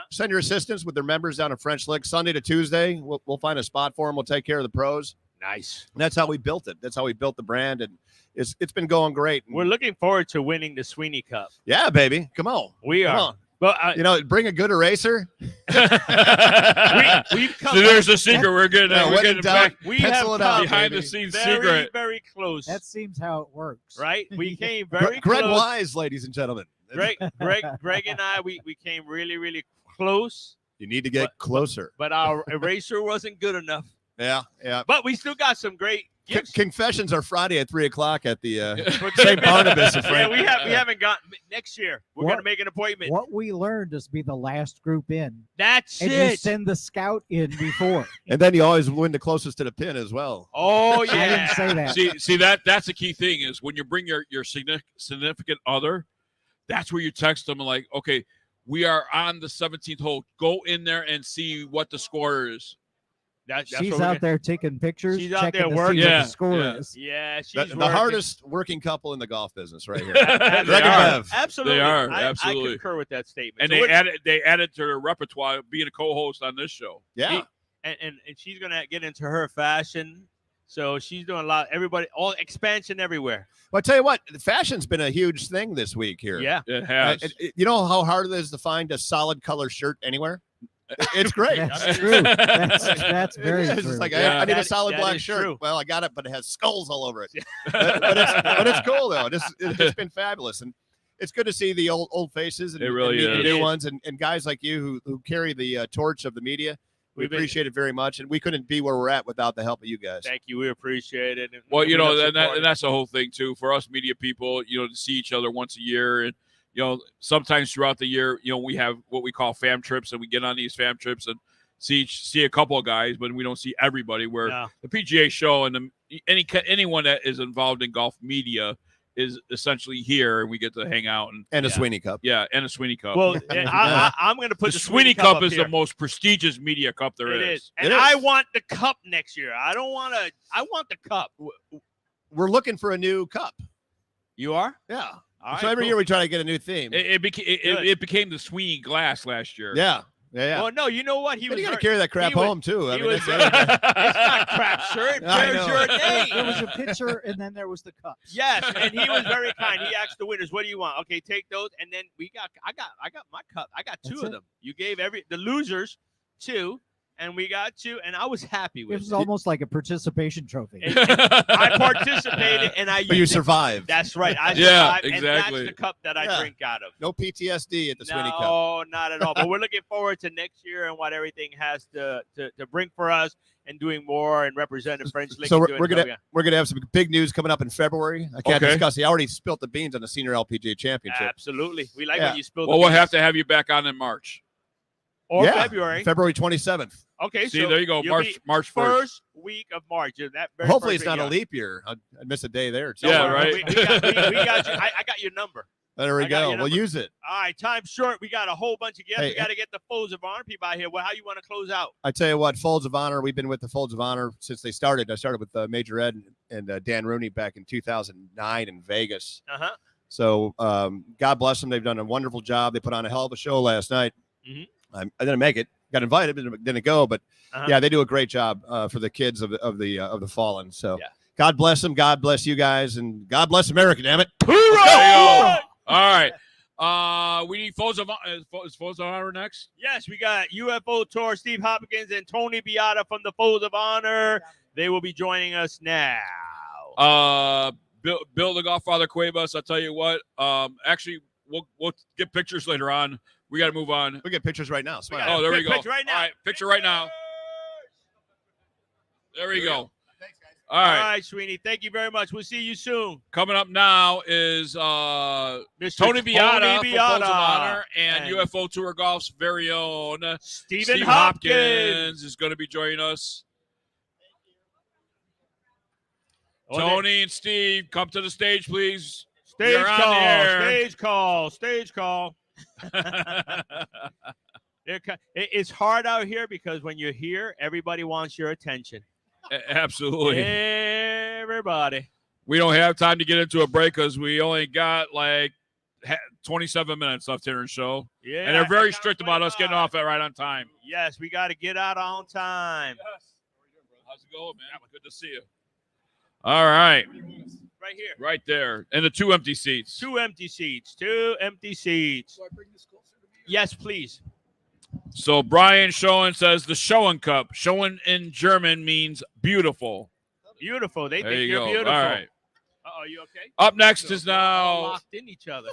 send your assistants with their members down at French Lick Sunday to Tuesday. We'll find a spot for them. We'll take care of the pros. Nice. And that's how we built it. That's how we built the brand, and it's been going great. We're looking forward to winning the Sweeney Cup. Yeah, baby, come on. We Come are. on. But bring a good eraser. we've come. So there's a secret. We're getting Yeah, we're when getting in doubt, back We have pencil it come out, behind baby. the scenes very, secret. very close. That seems how it works. Right? We came very Greg close. Wise, ladies and gentlemen. Greg and I, we came really, really close, You need to get closer. but our eraser wasn't good enough. Yeah, yeah. But we still got some great gifts. Confessions are Friday at 3:00 at the St. Barnabas. In Yeah, Frank. we haven't got next year. We're What- gonna make an appointment. What we learned is to be the last group in. That's And you it. send the scout in before. And then you always win the closest to the pin as well. Oh I yeah. didn't say that. See that's the key thing is when you bring your significant other, that's where you text them and like, okay, we are on the 17th hole. Go in there and see what the score is. That's She's what we're out there taking pictures, She's out checking there to working. see what Yeah, the score yeah. is. Yeah, she's The working. hardest working couple in the golf business right here. They Greg and are. Bev. Absolutely. They are, I absolutely. concur with that statement. And So they we're- added to their repertoire being a co-host on this show. Yeah. and she's gonna get into her fashion. So she's doing a lot. Everybody, all expansion everywhere. Well, I tell you what, fashion's been a huge thing this week here. Yeah. It has. You know how hard it is to find a solid color shirt anywhere? It's great. That's true. That's very It's true. just like, Yeah. I need a That- solid that black is shirt. true. Well, I got it, but it has skulls all over it. but it's cool, though. It's been fabulous. And it's good to see the old faces and, It really and meet the is. new It is. ones and guys like you who carry the torch of the media. We We've been- appreciate it very much. And we couldn't be where we're at without the help of you guys. Thank you. We appreciate it. And Well, we you know, love and supporting. that's the whole thing too for us media people. You know, to see each other once a year, and you know, sometimes throughout the year, you know, we have what we call fam trips, and we get on these fam trips and see a couple of guys, but we don't see everybody. Where No. the PGA Show and anyone that is involved in golf media is essentially here, and we get to hang out And a Sweeney Cup. Yeah, and a Sweeney Cup. Well, I'm going to put the Sweeney Cup is here. the most prestigious media cup there It is. is. And I want the cup next year. I want the cup. We're looking for a new cup. You are? Yeah. All So right, every cool. year we try to get a new theme. It became the Sweeney Glass last year. Yeah. Yeah. Well, no, you know what? But you got to carry that crap he was- home, too. I he mean, was- that's the other thing. It's not crap, sir. It I bears know. your name. There was a pitcher, and then there was the cup. Yes, and he was very kind. He asked the winners, "What do you want?" Okay, take those, and then I got my cup. I got two That's of it. them. You gave the losers two, and we got two, and I was happy It with was it. almost like a participation trophy. I participated, and I. But you used it. survived. That's right. I Yeah, survived, and exactly. that's the cup that I Yeah. drink out of. No PTSD at the Sweeney Cup. No, not at all. But we're looking forward to next year and what everything has to bring for us, and doing more and representing French Lick. So and we're doing gonna have some big news coming up in February. I can't Okay. discuss. He already spilt the beans on the Senior LPGA Championship. Absolutely. We like Yeah. when you spill Well, the we'll beans. have to have you back on in March. Or Yeah, February. February 27th. Okay, See, so there you go. you'll March be March 1st. first week of March. That very Hopefully, first it's not week, a leap year. I'd miss a day there. Yeah, Don't worry. right. We got you. I got your number. There we I got go. your We'll number. use it. All right, time's short. We got a whole bunch of guests. Hey, we got to get the Folds of Honor people out here. Well, how you want to close out? I tell you what, Folds of Honor. We've been with the Folds of Honor since they started. I started with Major Ed and Dan Rooney back in 2009 in Vegas. Uh-huh. So God bless them. They've done a wonderful job. They put on a hell of a show last night. Mhm. I didn't make it. Got invited, but didn't go. But Uh-huh. yeah, they do a great job for the kids of the fallen. So Yeah. God bless them. God bless you guys, and God bless America. Damn it! All right. We need Folds of Honor. Is Folds of Honor next? Yes, we got UFO Tour, Steve Hopkins, and Tony Beata from the Folds of Honor. They will be joining us now. Bill the Godfather Cuevas. I'll tell you what. Actually, we'll get pictures later on. We got to move on. We get pictures right now. Smile. Oh, there we go. Picture right now. All right, picture right now. There we go. All All right. right, Sweeney. Thank you very much. We'll see you soon. Coming up now is Mr. Tony Beata from Folds Beata. of Honor and And UFO Tour Golf's very own Stephen Steve Hopkins. is going to be joining us. Oh, Tony and Steve, come to the stage, please. Stage You're on call, the air. stage call, stage call. It's hard out here because when you're here, everybody wants your attention. Absolutely. Everybody. We don't have time to get into a break because we only got like 27 minutes left here in the show. Yeah. And they're very strict about us getting off at right on time. Yes, we got to get out on time. How's it going, man? Good to see you. All right. Right here. Right there. And the two empty seats. Two empty seats. Two empty seats. Yes, please. So Brian Schoen says the Schoen Cup. Schoen in German means beautiful. Beautiful. They There think you you're go. beautiful. All right. Uh-oh, you okay? Up next is We're all now locked in each other.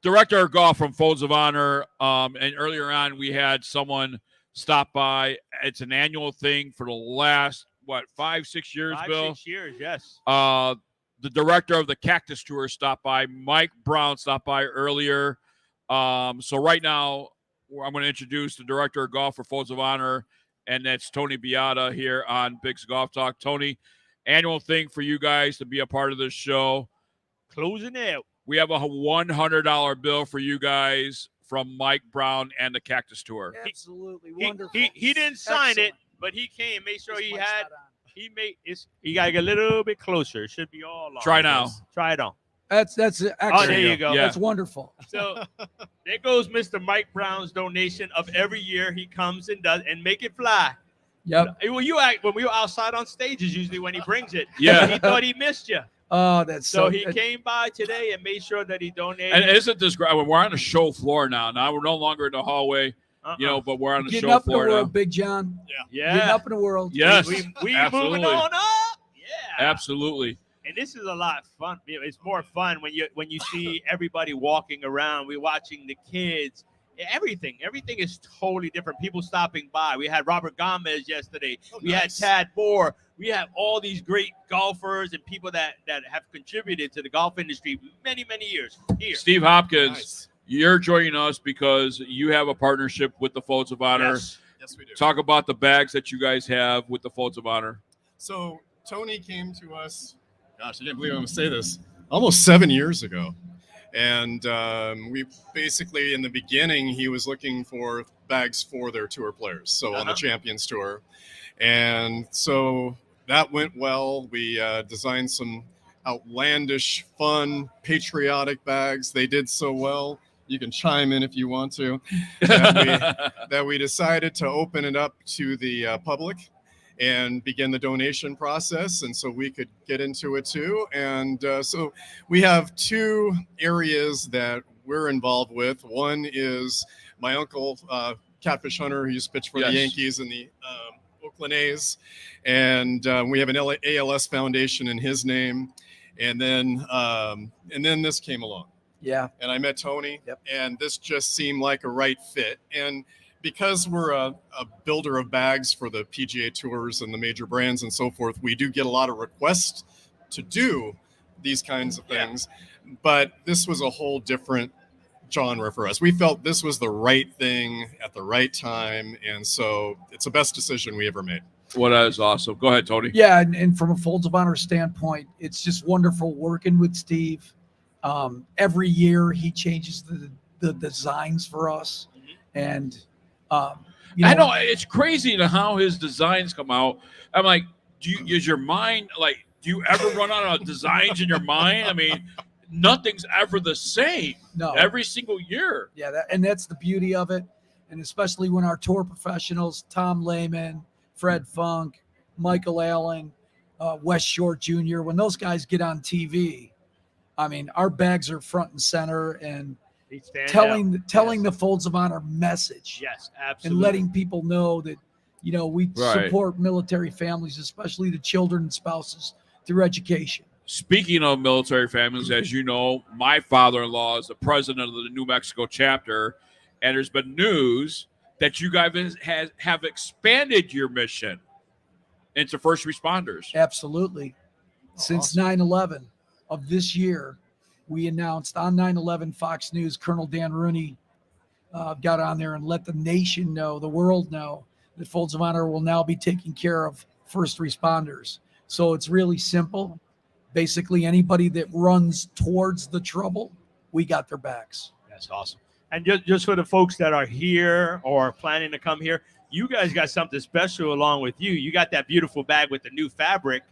Director of Golf from Folds of Honor. And earlier on, we had someone stop by. It's an annual thing for the last, 5-6 years, 5-6 Bill? years, yes. The director of the Cactus Tour stopped by. Mike Brown stopped by earlier. So right now, I'm going to introduce the director of golf for Folds of Honor, and that's Tony Beata here on Big's Golf Talk. Tony, annual thing for you guys to be a part of this show. Closing out. We have a $100 bill for you guys from Mike Brown and the Cactus Tour. Absolutely He, wonderful. he didn't sign it, but he came, made sure he had. You got to get a little bit closer. It should be all on. Try now. Try it on. That's excellent. Oh, there you go. Yeah. That's wonderful. So there goes Mr. Mike Brown's donation of every year he comes and does and make it fly. Yep. When we were outside on stages, usually when he brings it, Yeah. he thought he missed you. Oh, that's So he came by today and made sure that he donated. And isn't this great? We're on the show floor now. Now we're no longer in the hallway. you know, but we're on the Getting show up in the floor now. world, Big John. Yeah. Getting up in the world. Yes, We moving absolutely. on up. Yeah. Absolutely. And this is a lot of fun. It's more fun when you see everybody walking around. We're watching the kids. Everything is totally different. People stopping by. We had Robert Gomez yesterday. We had Tad Moore. We have all these great golfers and people that have contributed to the golf industry many years here. Steve Hopkins, you're joining us because you have a partnership with the Folds of Honor. Yes, we do. Talk about the bags that you guys have with the Folds of Honor. So Tony came to us, gosh, I didn't believe I'm going to say this, almost 7 years ago. And we basically, in the beginning, he was looking for bags for their tour players. So on the Champions Tour. And so that went well. We designed some outlandish, fun, patriotic bags. They did so well. You can chime in if you want to. That we decided to open it up to the public and begin the donation process, and so we could get into it too. And so we have two areas that we're involved with. One is my uncle, Catfish Hunter, who used to pitch for the Yankees and the Oakland A's, and we have an ALS foundation in his name. And then this came along. Yeah. And I met Tony, and this just seemed like a right fit. And because we're a builder of bags for the PGA Tours and the major brands and so forth, we do get a lot of requests to do these kinds of things. But this was a whole different genre for us. We felt this was the right thing at the right time. And so it's the best decision we ever made. Well, that is awesome. Go ahead, Tony. Yeah, and from a Folds of Honor standpoint, it's just wonderful working with Steve. Every year he changes the designs for us. And I know it's crazy to how his designs come out. I'm like, is your mind like? Do you ever run out of designs in your mind? I mean, nothing's ever the same. No, every single year. Yeah, and that's the beauty of it, and especially when our tour professionals, Tom Lehman, Fred Funk, Michael Allen, Wes Short Jr., when those guys get on TV, I mean, our bags are front and center and telling the Folds of Honor message. Yes, absolutely. And letting people know that, you know, we support military families, especially the children and spouses, through education. Speaking of military families, as you know, my father-in-law is the president of the New Mexico chapter, and there's been news that you guys have expanded your mission into first responders. Absolutely. Since 9/11 of this year, we announced on 9/11 Fox News, Colonel Dan Rooney got on there and let the nation know, the world know, that Folds of Honor will now be taking care of first responders. So it's really simple. Basically, anybody that runs towards the trouble, we got their backs. That's awesome. And just for the folks that are here or planning to come here, you guys got something special along with you. You got that beautiful bag with the new fabric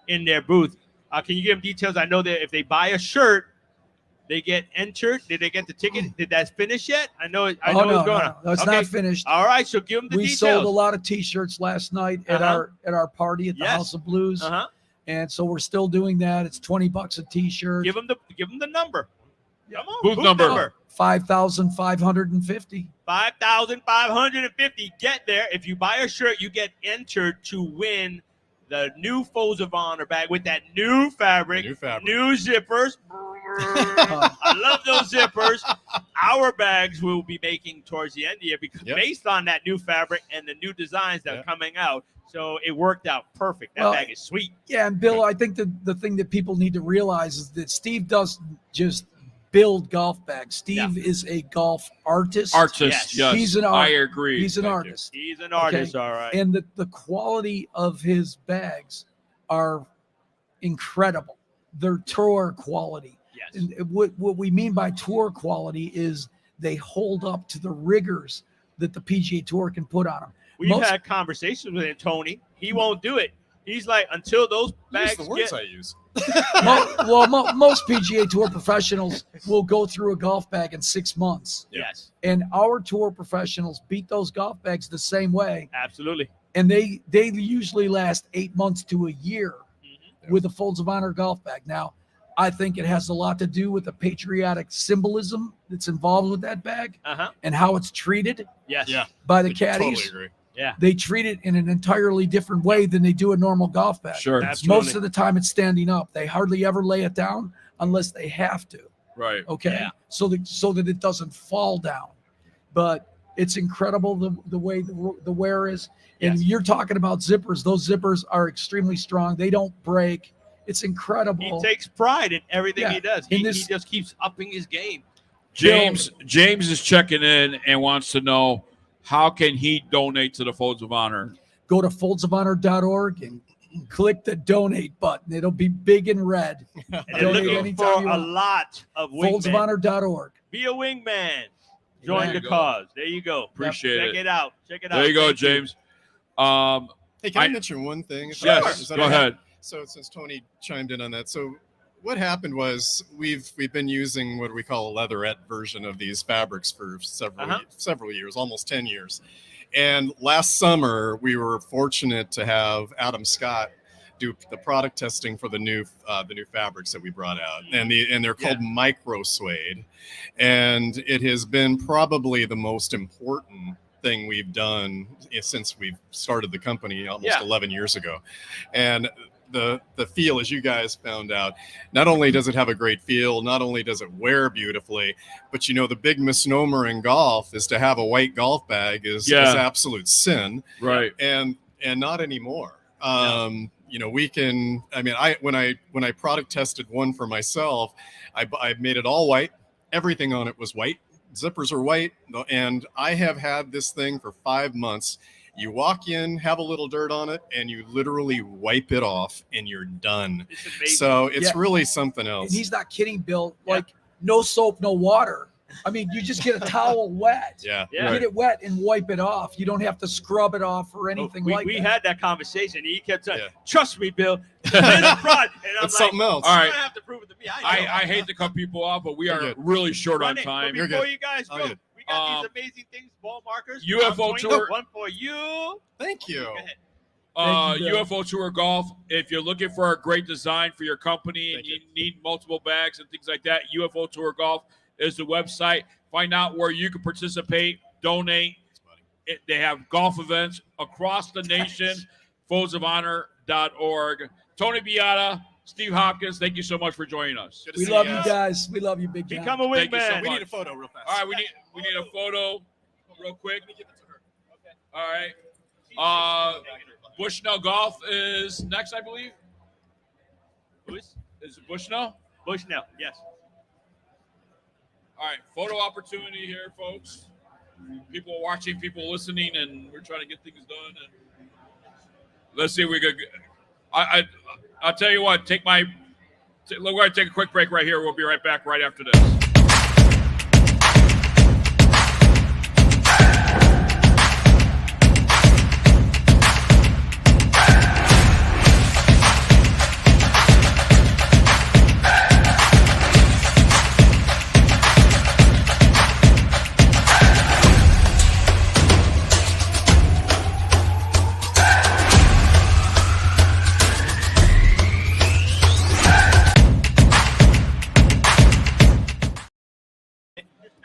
in their booth. Can you give them details? I know that if they buy a shirt, they get entered. Did they get the ticket? Did that finish yet? I know it's going on. No, it's not finished. All right, so give them the we details. sold a lot of T-shirts last night at our party at the House of Blues. And so we're still doing that. It's $20 a T-shirt. Give them the number. Come on, booth number. 5,550. 5,550. Get there. If you buy a shirt, you get entered to win the new Folds of Honor bag with that new fabric, new zippers. I love those zippers. Our bags we'll be making towards the end of the year because based on that new fabric and the new designs that are coming out. So it worked out perfect. That bag is sweet. Yeah, and Bill, I think the thing that people need to realize is that Steve doesn't just build golf bags. Steve is a golf artist. Yes. He's an I agree. He's an artist. He's an artist, all right. And the quality of his bags are incredible. They're tour quality. Yes. And what we mean by tour quality is they hold up to the rigors that the PGA Tour can put on them. We've had conversations with him, Tony. He won't do it. He's like, until those bags Use the words I use. Most PGA Tour professionals will go through a golf bag in 6 months. Yes. And our tour professionals beat those golf bags the same way. Absolutely. And they usually last 8 months to a year with the Folds of Honor golf bag. Now, I think it has a lot to do with the patriotic symbolism that's involved with that bag and how it's treated Yes. by the I caddies. totally agree. Yeah. They treat it in an entirely different way than they do a normal golf bag. Sure. Most of the time it's standing up. They hardly ever lay it down unless they have to. Right. Okay. Yeah. So that it doesn't fall down. But it's incredible the way the wear is. And you're talking about zippers. Those zippers are extremely strong. They don't break. It's incredible. He takes pride in everything Yeah. he does. In He this- just keeps upping his game. James is checking in and wants to know, how can he donate to the Folds of Honor? Go to foldsofhonor.org and click the donate button. It'll be big in red. And they're Donate looking anytime for you a want. lot of wingmen. Foldsofhonor.org. Be a wingman. Join There the you go. cause. There you go. Appreciate Check it. it out. Check it out. There you go, Thank James. Hey, can I mention one thing? Yes, Is that go okay? ahead. So since Tony chimed in on that, so what happened was we've been using what we call a leatherette version of these fabrics for several years, almost 10 years. And last summer we were fortunate to have Adam Scott do the product testing for the new fabrics that we brought out, and they're called micro suede, and it has been probably the most important thing we've done since we've started the company almost 11 years ago. And the feel, as you guys found out, not only does it have a great feel, not only does it wear beautifully, but the big misnomer in golf is to have a white golf bag is absolute sin, right? And not anymore. We can. I mean, when I product tested one for myself, I made it all white. Everything on it was white. Zippers are white, and I have had this thing for 5 months. You walk in, have a little dirt on it, and you literally wipe it off, and you're done. So it's really something else. And he's not kidding, Bill. Like no soap, no water. I mean, you just get a towel wet. Yeah. Get it wet and wipe it off. You don't have to scrub it off or anything we that. had that conversation. He kept saying, "Trust me, Bill." It's a fraud. And I'm It's something else. You All right. don't have to prove it to me. I hate to cut people off, but we are really short on time. But before you guys go, we got these amazing things, ball markers. UFO I'm Tour. One for you. Thank you. Go ahead. UFO Tour Golf. If you're looking for a great design for your company and you need multiple bags and things like that, UFO Tour Golf is the website. Find out where you can participate, donate. They have golf events across the nation. Foldsofhonor.org. Tony Beata, Steve Hopkins, thank you so much for joining us. We love you guys. We love you, Big John. Become a Thank you so wingman. much. We need a photo real fast. All right, we need a photo real quick. All right. Bushnell Golf is next, I believe. Is it Bushnell? Bushnell, yes. All right, photo opportunity here, folks. People watching, people listening, and we're trying to get things done. And let's see if we could. I'll tell you what. We're going to take a quick break right here. We'll be right back right after this.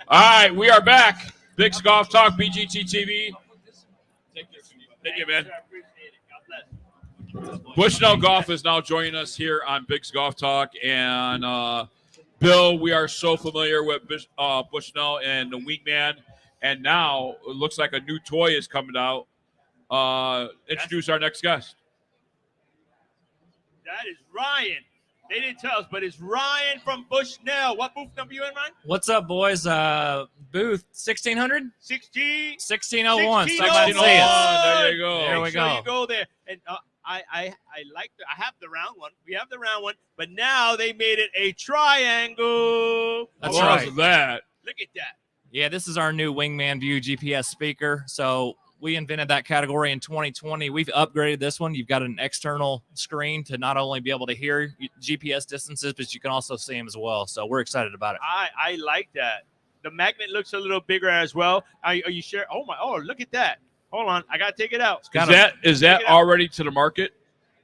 All right, we are back. Big's Golf Talk, BGT TV. Thank you, man. Bushnell Golf is now joining us here on Big's Golf Talk. And Bill, we are so familiar with Bushnell and the Wingman. And now it looks like a new toy is coming out. Introduce our next guest. That is Ryan. They didn't tell us, but it's Ryan from Bushnell. What booth number you in, Ryan? What's up, boys? Booth 1600? 1601. 1601. There you go. There we Make sure go. you go there. And I like I have the round one. We have the round one, but now they made it a triangle. That's What right. was that? Look at that. Yeah, this is our new Wingman View GPS speaker. So we invented that category in 2020. We've upgraded this one. You've got an external screen to not only be able to hear GPS distances, but you can also see them as well. So we're excited about it. I like that. The magnet looks a little bigger as well. Are you sure? Oh, look at that. Hold on. I got to take it out. Is that already to the market?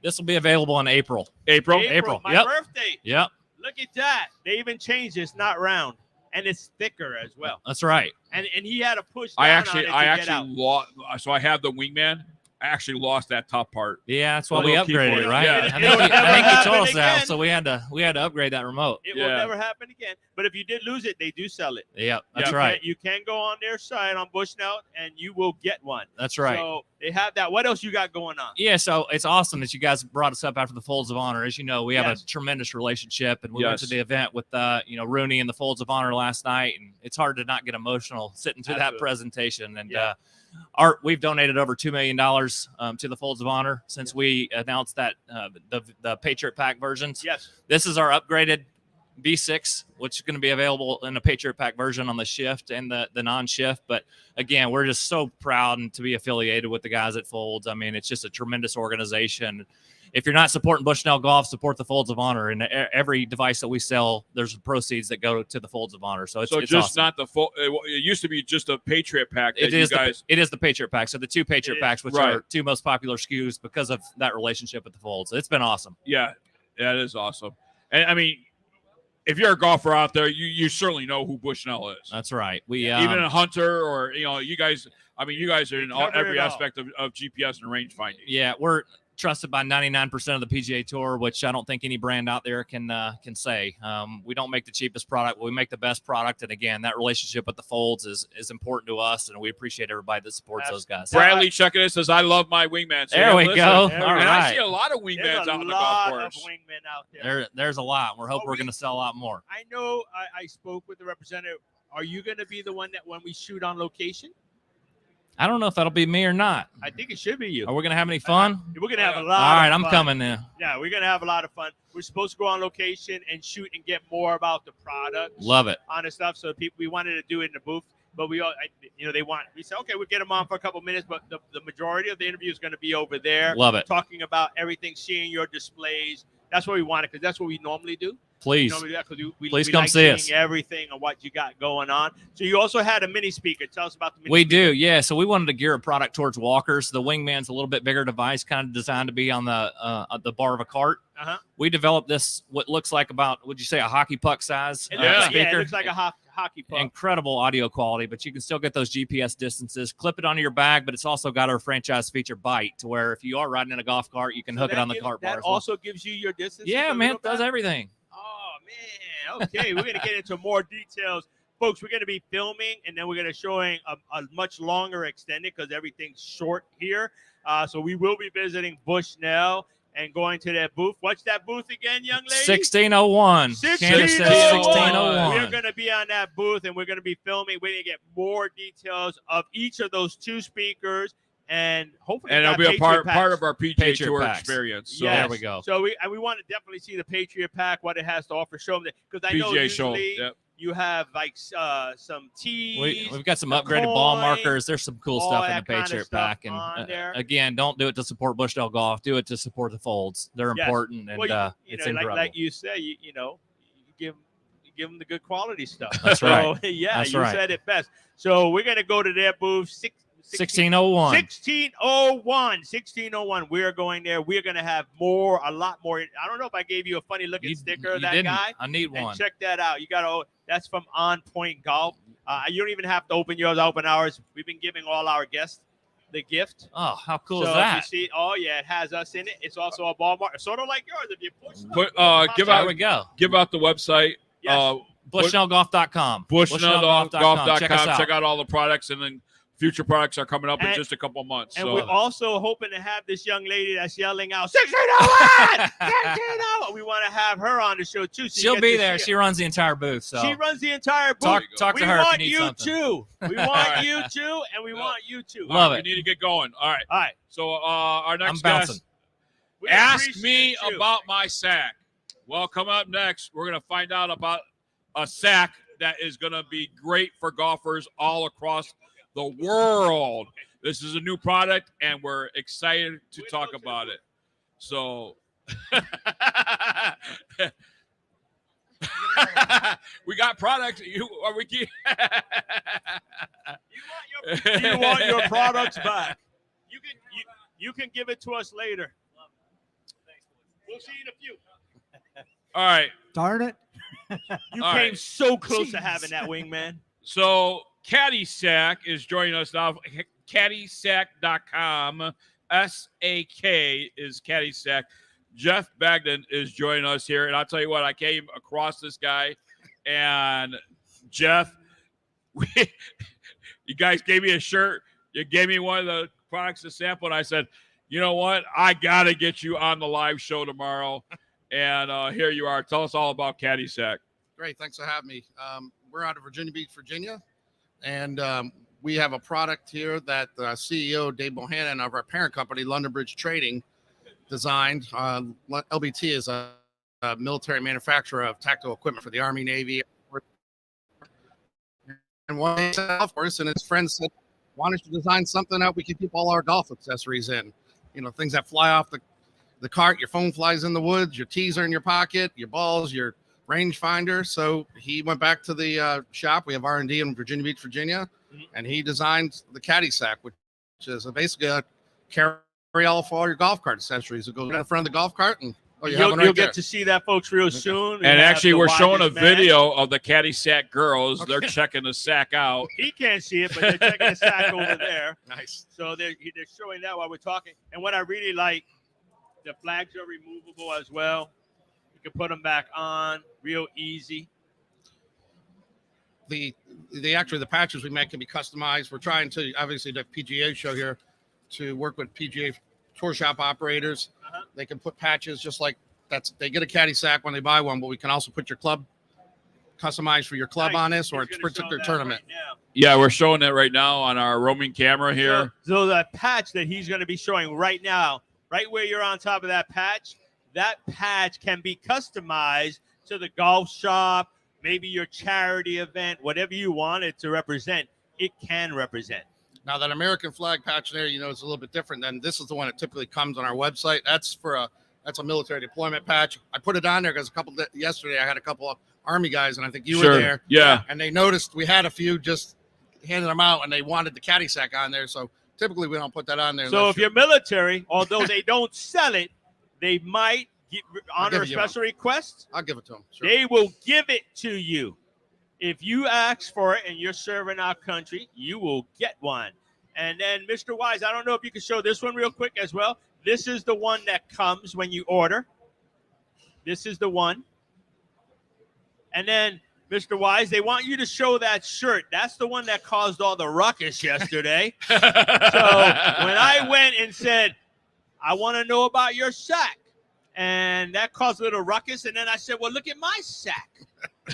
This will be available in April. April? My Yep. birthday. Yep. Look at that. They even changed it. It's not round. And it's thicker as well. That's right. And he had to push down I on actually it to get out. lost. So I have the wingman. I actually lost that top part. Yeah, that's why we upgraded it, right? Yeah. I think you told us that, so we had to upgrade that remote. It will never happen again. But if you did lose it, they do sell it. Yeah, that's right. You can go on their site on Bushnell, and you will get one. That's right. So they have that. What else you got going on? Yeah, so it's awesome that you guys brought us up after the Folds of Honor. As you know, we have a tremendous relationship, and we went to the event with Rooney and the Folds of Honor last night, and it's hard to not get emotional sitting through that presentation. And we've donated over $2 million to the Folds of Honor since we announced that the Patriot Pack versions. Yes. This is our upgraded V6, which is going to be available in a Patriot Pack version on the shift and the non-shift. But again, we're just so proud to be affiliated with the guys at Folds. I mean, it's just a tremendous organization. If you're not supporting Bushnell Golf, support the Folds of Honor. And every device that we sell, there's proceeds that go to the Folds of Honor. So it's just awesome. not the full. It used to be just a Patriot Pack. It is the Patriot Pack. So the two Patriot Packs, which are two most popular SKUs because of that relationship with the Folds. It's been awesome. Yeah, it is awesome. And I mean, if you're a golfer out there, you certainly know who Bushnell is. That's right. We even a hunter or you guys. I mean, you guys are in every aspect of GPS and range finding. Yeah, we're trusted by 99% of the PGA Tour, which I don't think any brand out there can say. We don't make the cheapest product, but we make the best product. And again, that relationship with the Folds is important to us, and we appreciate everybody that supports those guys. Bradley checking it says, "I love my wingman." So there we go. And all right. I see a lot of wingmans out on the golf course. Wingmen out there. There's a lot. We're hoping we're going to sell a lot more. I know. I spoke with the representative. Are you going to be the one that when we shoot on location? I don't know if that'll be me or not. I think it should be you. Are we going to have any fun? We're going to have a lot All right, of I'm fun. coming now. Yeah, we're going to have a lot of fun. We're supposed to go on location and shoot and get more about the product. Love it. On the stuff. So we wanted to do it in the booth, but we said, okay, we'll get them on for a couple minutes, but the majority of the interview is going to be over there. Love it. Talking about everything, seeing your displays. That's what we wanted because that's what we normally do. Please. We Please we come like see seeing us. Everything and what you got going on. So you also had a mini speaker. Tell us about the mini We speaker. do, yeah. So we wanted to gear a product towards walkers. The Wingman's a little bit bigger device, kind of designed to be on the bar of a cart. Uh-huh. We developed this, what looks like about, would you say, a hockey puck size It speaker. looks like a hockey puck. Incredible audio quality, but you can still get those GPS distances. Clip it onto your bag, but it's also got our franchise feature bite, to where if you are riding in a golf cart, you can hook it on the cart bar. That as well. also gives you your distance. Yeah, man, it does everything. Oh, man. Okay, we're going to get into more details. Folks, we're going to be filming, and then we're going to showing a much longer extended because everything's short here. So we will be visiting Bushnell and going to that booth. What's that booth again, young lady? 1601. Candace says 1601. We're going to be on that booth, and we're going to be filming. We're going to get more details of each of those two speakers, and hopefully And it'll be a part of our PGA Patriot Tour Packs. experience. So There we go. So we want to definitely see the Patriot Pack, what it has to offer. Show them because I know PGA Show. usually Yep. you have like some tees. We've got some upgraded ball coin, markers. There's some cool all stuff in the that kind of Patriot stuff Pack. And on there. again, don't do it to support Bushnell Golf. Do it to support the Folds. They're Yes. important, and Well, it's know, incredible. like you say, you give them the good quality stuff. That's right. Yeah, That's you right. said it best. So we're gonna go to their booth. 1601. 1601. We're going there. We're going to have a lot more. I don't know if I gave you a funny looking sticker of that didn't. guy. I need And one. check that out. That's from On Point Golf. You don't even have to open yours, open ours. We've been giving all our guests the gift. Oh, how cool so is that? You see, it has us in it. It's also a ball marker, sort of like yours. If you push Give we go. Give out the website. Yes. BushnellGolf.com. Bushnell.golf.com. Check us out. Check out all the products, and then future products are coming up in And- just a couple months. And so we're also hoping to have this young lady that's yelling out 1601, 1601. We want to have her on the show too. So you She'll get be to there. see She runs the entire booth. So She runs the entire booth. Talk to we her if want you need you something. too. We want you too, and we want you too. All right, we need to get going. All right. All right. So our next I'm bouncing. guest, We ask me appreciate you. about my sack. Well, coming up next, we're going to find out about a sack that is going to be great for golfers all across the world. This is a new product, and we're excited to talk about it. So we got products. You want your products back? You can give it to us later. We'll see you in a few. All right. Darn it. You All came right. so close to Jeez. having that wingman. So Caddy Sack is joining us now. CaddySack.com. SAK is Caddy Sack. Jeff Bagden is joining us here. And I'll tell you what, I came across this guy. And Jeff, you guys gave me a shirt. You gave me one of the products to sample. And I said, you know what? I got to get you on the live show tomorrow. And here you are. Tell us all about Caddy Sack. Great. Thanks for having me. We're out of Virginia Beach, Virginia. And we have a product here that the CEO, Dave Bohannon, of our parent company, London Bridge Trading, designed. LBT is a military manufacturer of tactical equipment for the Army, Navy. And one day, of course, and his friends said, why don't you design something that we can keep all our golf accessories in? You know, things that fly off the cart, your phone flies in the woods, your tees are in your pocket, your balls, your rangefinder. So he went back to the shop. We have R&D in Virginia Beach, Virginia, and he designed the Caddy Sack, which is basically a carry-all for all your golf cart accessories. It goes in front of the golf cart, and You'll get to see that, folks, real soon. And actually, we're showing a widest man. video of the Caddy Sack girls. They're checking the sack out. He can't see it, but they're checking the sack over there. Nice. So they're showing that while we're talking. And what I really like, the flags are removable as well. You can put them back on real easy. The patches we make can be customized. We're trying to, obviously, the PGA Show here, to work with PGA Tour shop operators. They can put patches just like they get a Caddy Sack when they buy one, but we can also put your club customized for your club on this or a particular tournament. Yeah, we're showing it right now on our roaming camera here. So that patch that he's going to be showing right now, right where you're on top of that patch can be customized to the golf shop, maybe your charity event, whatever you want it to represent, it can represent. Now that American flag patch there, you know, it's a little bit different than this is the one that typically comes on our website. That's a military deployment patch. I put it on there because yesterday I had a couple of Army guys, and I think you were there. Yeah. And they noticed we had a few, just handed them out, and they wanted the Caddy Sack on there. So typically we don't put that on there. So if you're military, although they don't sell it, they might honor a special request. I'll give it to them. Sure. They will give it to you. If you ask for it and you're serving our country, you will get one. And then, Mr. Wise, I don't know if you can show this one real quick as well. This is the one that comes when you order. This is the one. And then, Mr. Wise, they want you to show that shirt. That's the one that caused all the ruckus yesterday. So when I went and said, I want to know about your sack, and that caused a little ruckus, and then I said, well, look at my sack.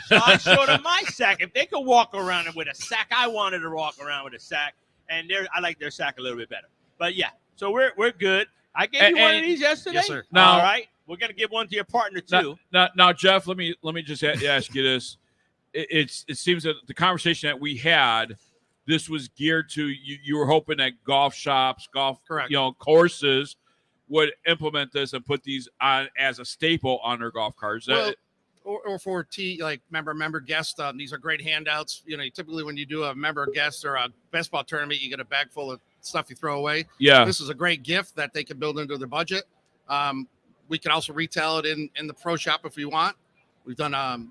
So I showed them my sack. If they could walk around with a sack, I wanted to walk around with a sack, and I like their sack a little bit better. But, yeah, so we're good. I gave you one of these yesterday. Yes, sir. Now, all right. We're going to give one to your partner, too. Now, Jeff, let me just ask you this. It seems that the conversation that we had, this was geared to you were hoping that golf shops, Correct. Courses would implement this and put these on as a staple on their golf carts. Well, or for member guest. These are great handouts. You know, typically when you do a member guest or a baseball tournament, you get a bag full of stuff you throw away. Yeah. This is a great gift that they can build into their budget. We can also retail it in the pro shop if we want. We've done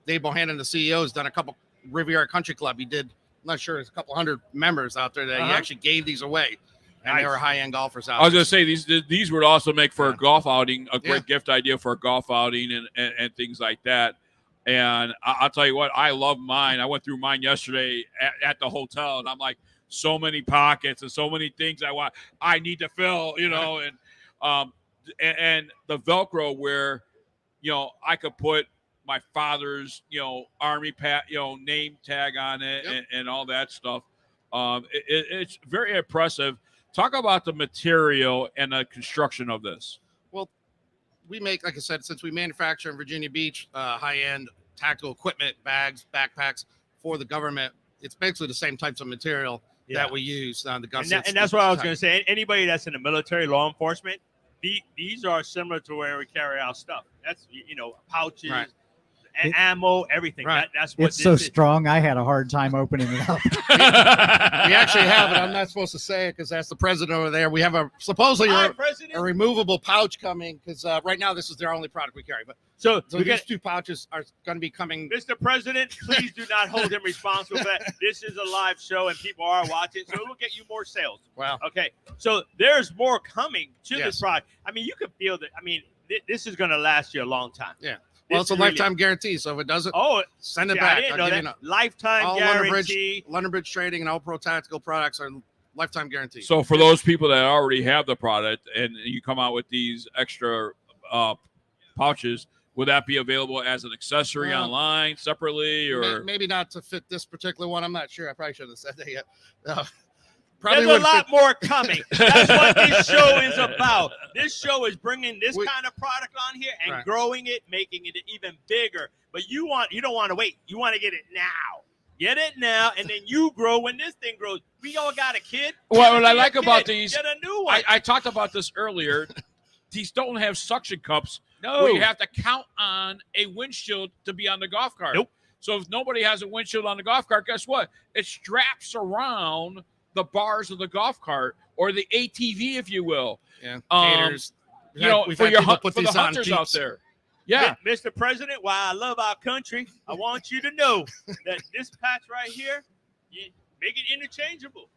Dave Bohannon, the CEO, has done a couple Riviera Country Club. He did, I'm not sure, there's a couple hundred members out there that he actually gave these away. And they were high-end golfers out I was there. going to say, these would also make for a golf outing, a great gift idea for a golf outing and things like that. And I'll tell you what, I love mine. I went through mine yesterday at the hotel, and I'm like, so many pockets and so many things I need to fill, and the Velcro where, I could put my father's, Army name tag on it and all that stuff. It's very impressive. Talk about the material and the construction of this. Well, we make, like I said, since we manufacture in Virginia Beach, high-end tactical equipment, bags, backpacks for the government, it's basically the same types of material that we use on the gun. And that's what I was going to say. Anybody that's in the military, law enforcement, these are similar to where we carry our stuff. That's, pouches. Right. ammo, everything. Right. That's what It's so strong. I had a hard time opening it up. We actually have it. I'm not supposed to say it because that's the president over there. We have supposedly a removable pouch coming because right now this is their only product we carry. But so these two pouches are going to be coming. Mr. President, please do not hold him responsible for that. This is a live show and people are watching, so it will get you more sales. Wow. Okay. So there's more coming to this product. I mean, you can feel that. I mean, this is going to last you a long time. Yeah. Well, it's a lifetime guarantee, so if it doesn't, send it see, back. I didn't know that. Lifetime all guarantee. London Bridge Trading and All Pro Tactical products are lifetime guarantee. So for those people that already have the product and you come out with these extra pouches, would that be available as an accessory online separately, or maybe not to fit this particular one? I'm not sure. I probably shouldn't have said that yet. There's a lot more coming. That's what this show is about. This show is bringing this kind of product on here and growing it, making it even bigger. But you don't want to wait. You want to get it now. Get it now, and then you grow when this thing grows. We all got a kid. Well, what I like about these, get a new one. I talked about this earlier. These don't have suction cups. No. Where you have to count on a windshield to be on the golf cart. Nope. So if nobody has a windshield on the golf cart, guess what? It straps around the bars of the golf cart or the ATV, if you will. Yeah. Gators. For the hunters out there. Yeah. Mr. President, while I love our country, I want you to know that this patch right here, you make it interchangeable.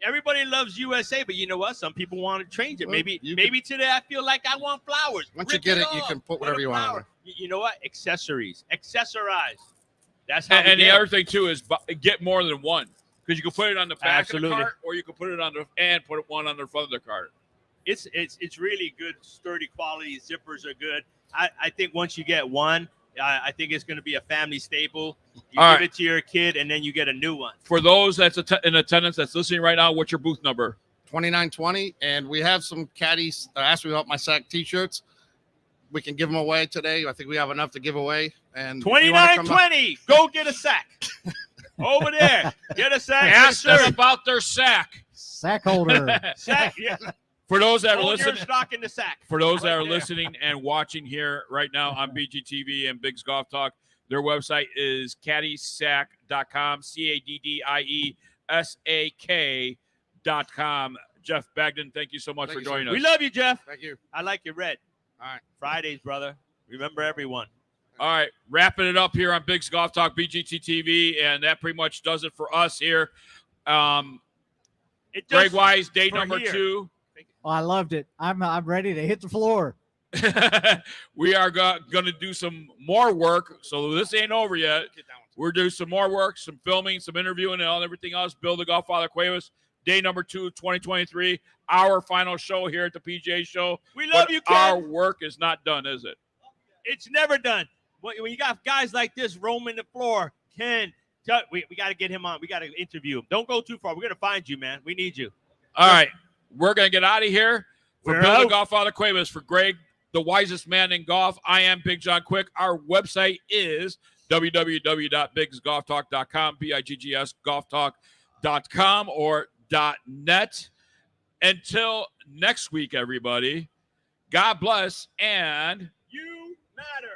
Everybody loves USA, but you know what? Some people want to change it. Well, maybe today I feel like I want flowers. Once you get it, you can put whatever you want on it. You know what? Accessorize. That's how. And the other thing too is get more than one, because you can put it on the back of the cart, or you can put it on put one on the front of the cart. It's really good, sturdy quality. Zippers are good. I think once you get one, I think it's going to be a family staple. You give it to your kid, and then you get a new one. For those that's in attendance that's listening right now, what's your booth number? 2920, and we have some caddies that asked me about my sack T-shirts. We can give them away today. I think we have enough to give away. And 2920, go get a sack. Over there, get a sack. Ask them about their sack. Sack holder. Sack, yeah. For those that are Hold listening, your stock in the sack. For those that are there. listening and watching here right now on BGTV and Biggs Golf Talk, their website is caddysack.com, CADDIESAK.com. Jeff Bagden, thank you so much for joining us. We love you, Jeff. Thank you. I like your red. All right. Fridays, brother. Remember everyone. All right, wrapping it up here on Biggs Golf Talk, BGTV, and that pretty much does it for us here. Greg Wise, day number 2. Oh, I loved it. I'm ready to hit the floor. We are going to do some more work, so this ain't over yet. We're doing some more work, some filming, some interviewing, and everything else. Bill the Godfather Cuevas, day number 2, 2023, our final show here at the PGA Show. We love you, Ken. Our work is not done, is it? It's never done. When you got guys like this roaming the floor, Ken, we got to get him on. We got to interview him. Don't go too far. We're going to find you, man. We need you. All right. We're going to get out of here. For We're Bill out. the Godfather Cuevas, for Greg, the wisest man in golf, I am Big John Quick. Our website is www.biggsgolftalk.com, BIGGS golftalk.com or .net. Until next week, everybody, God bless and you matter.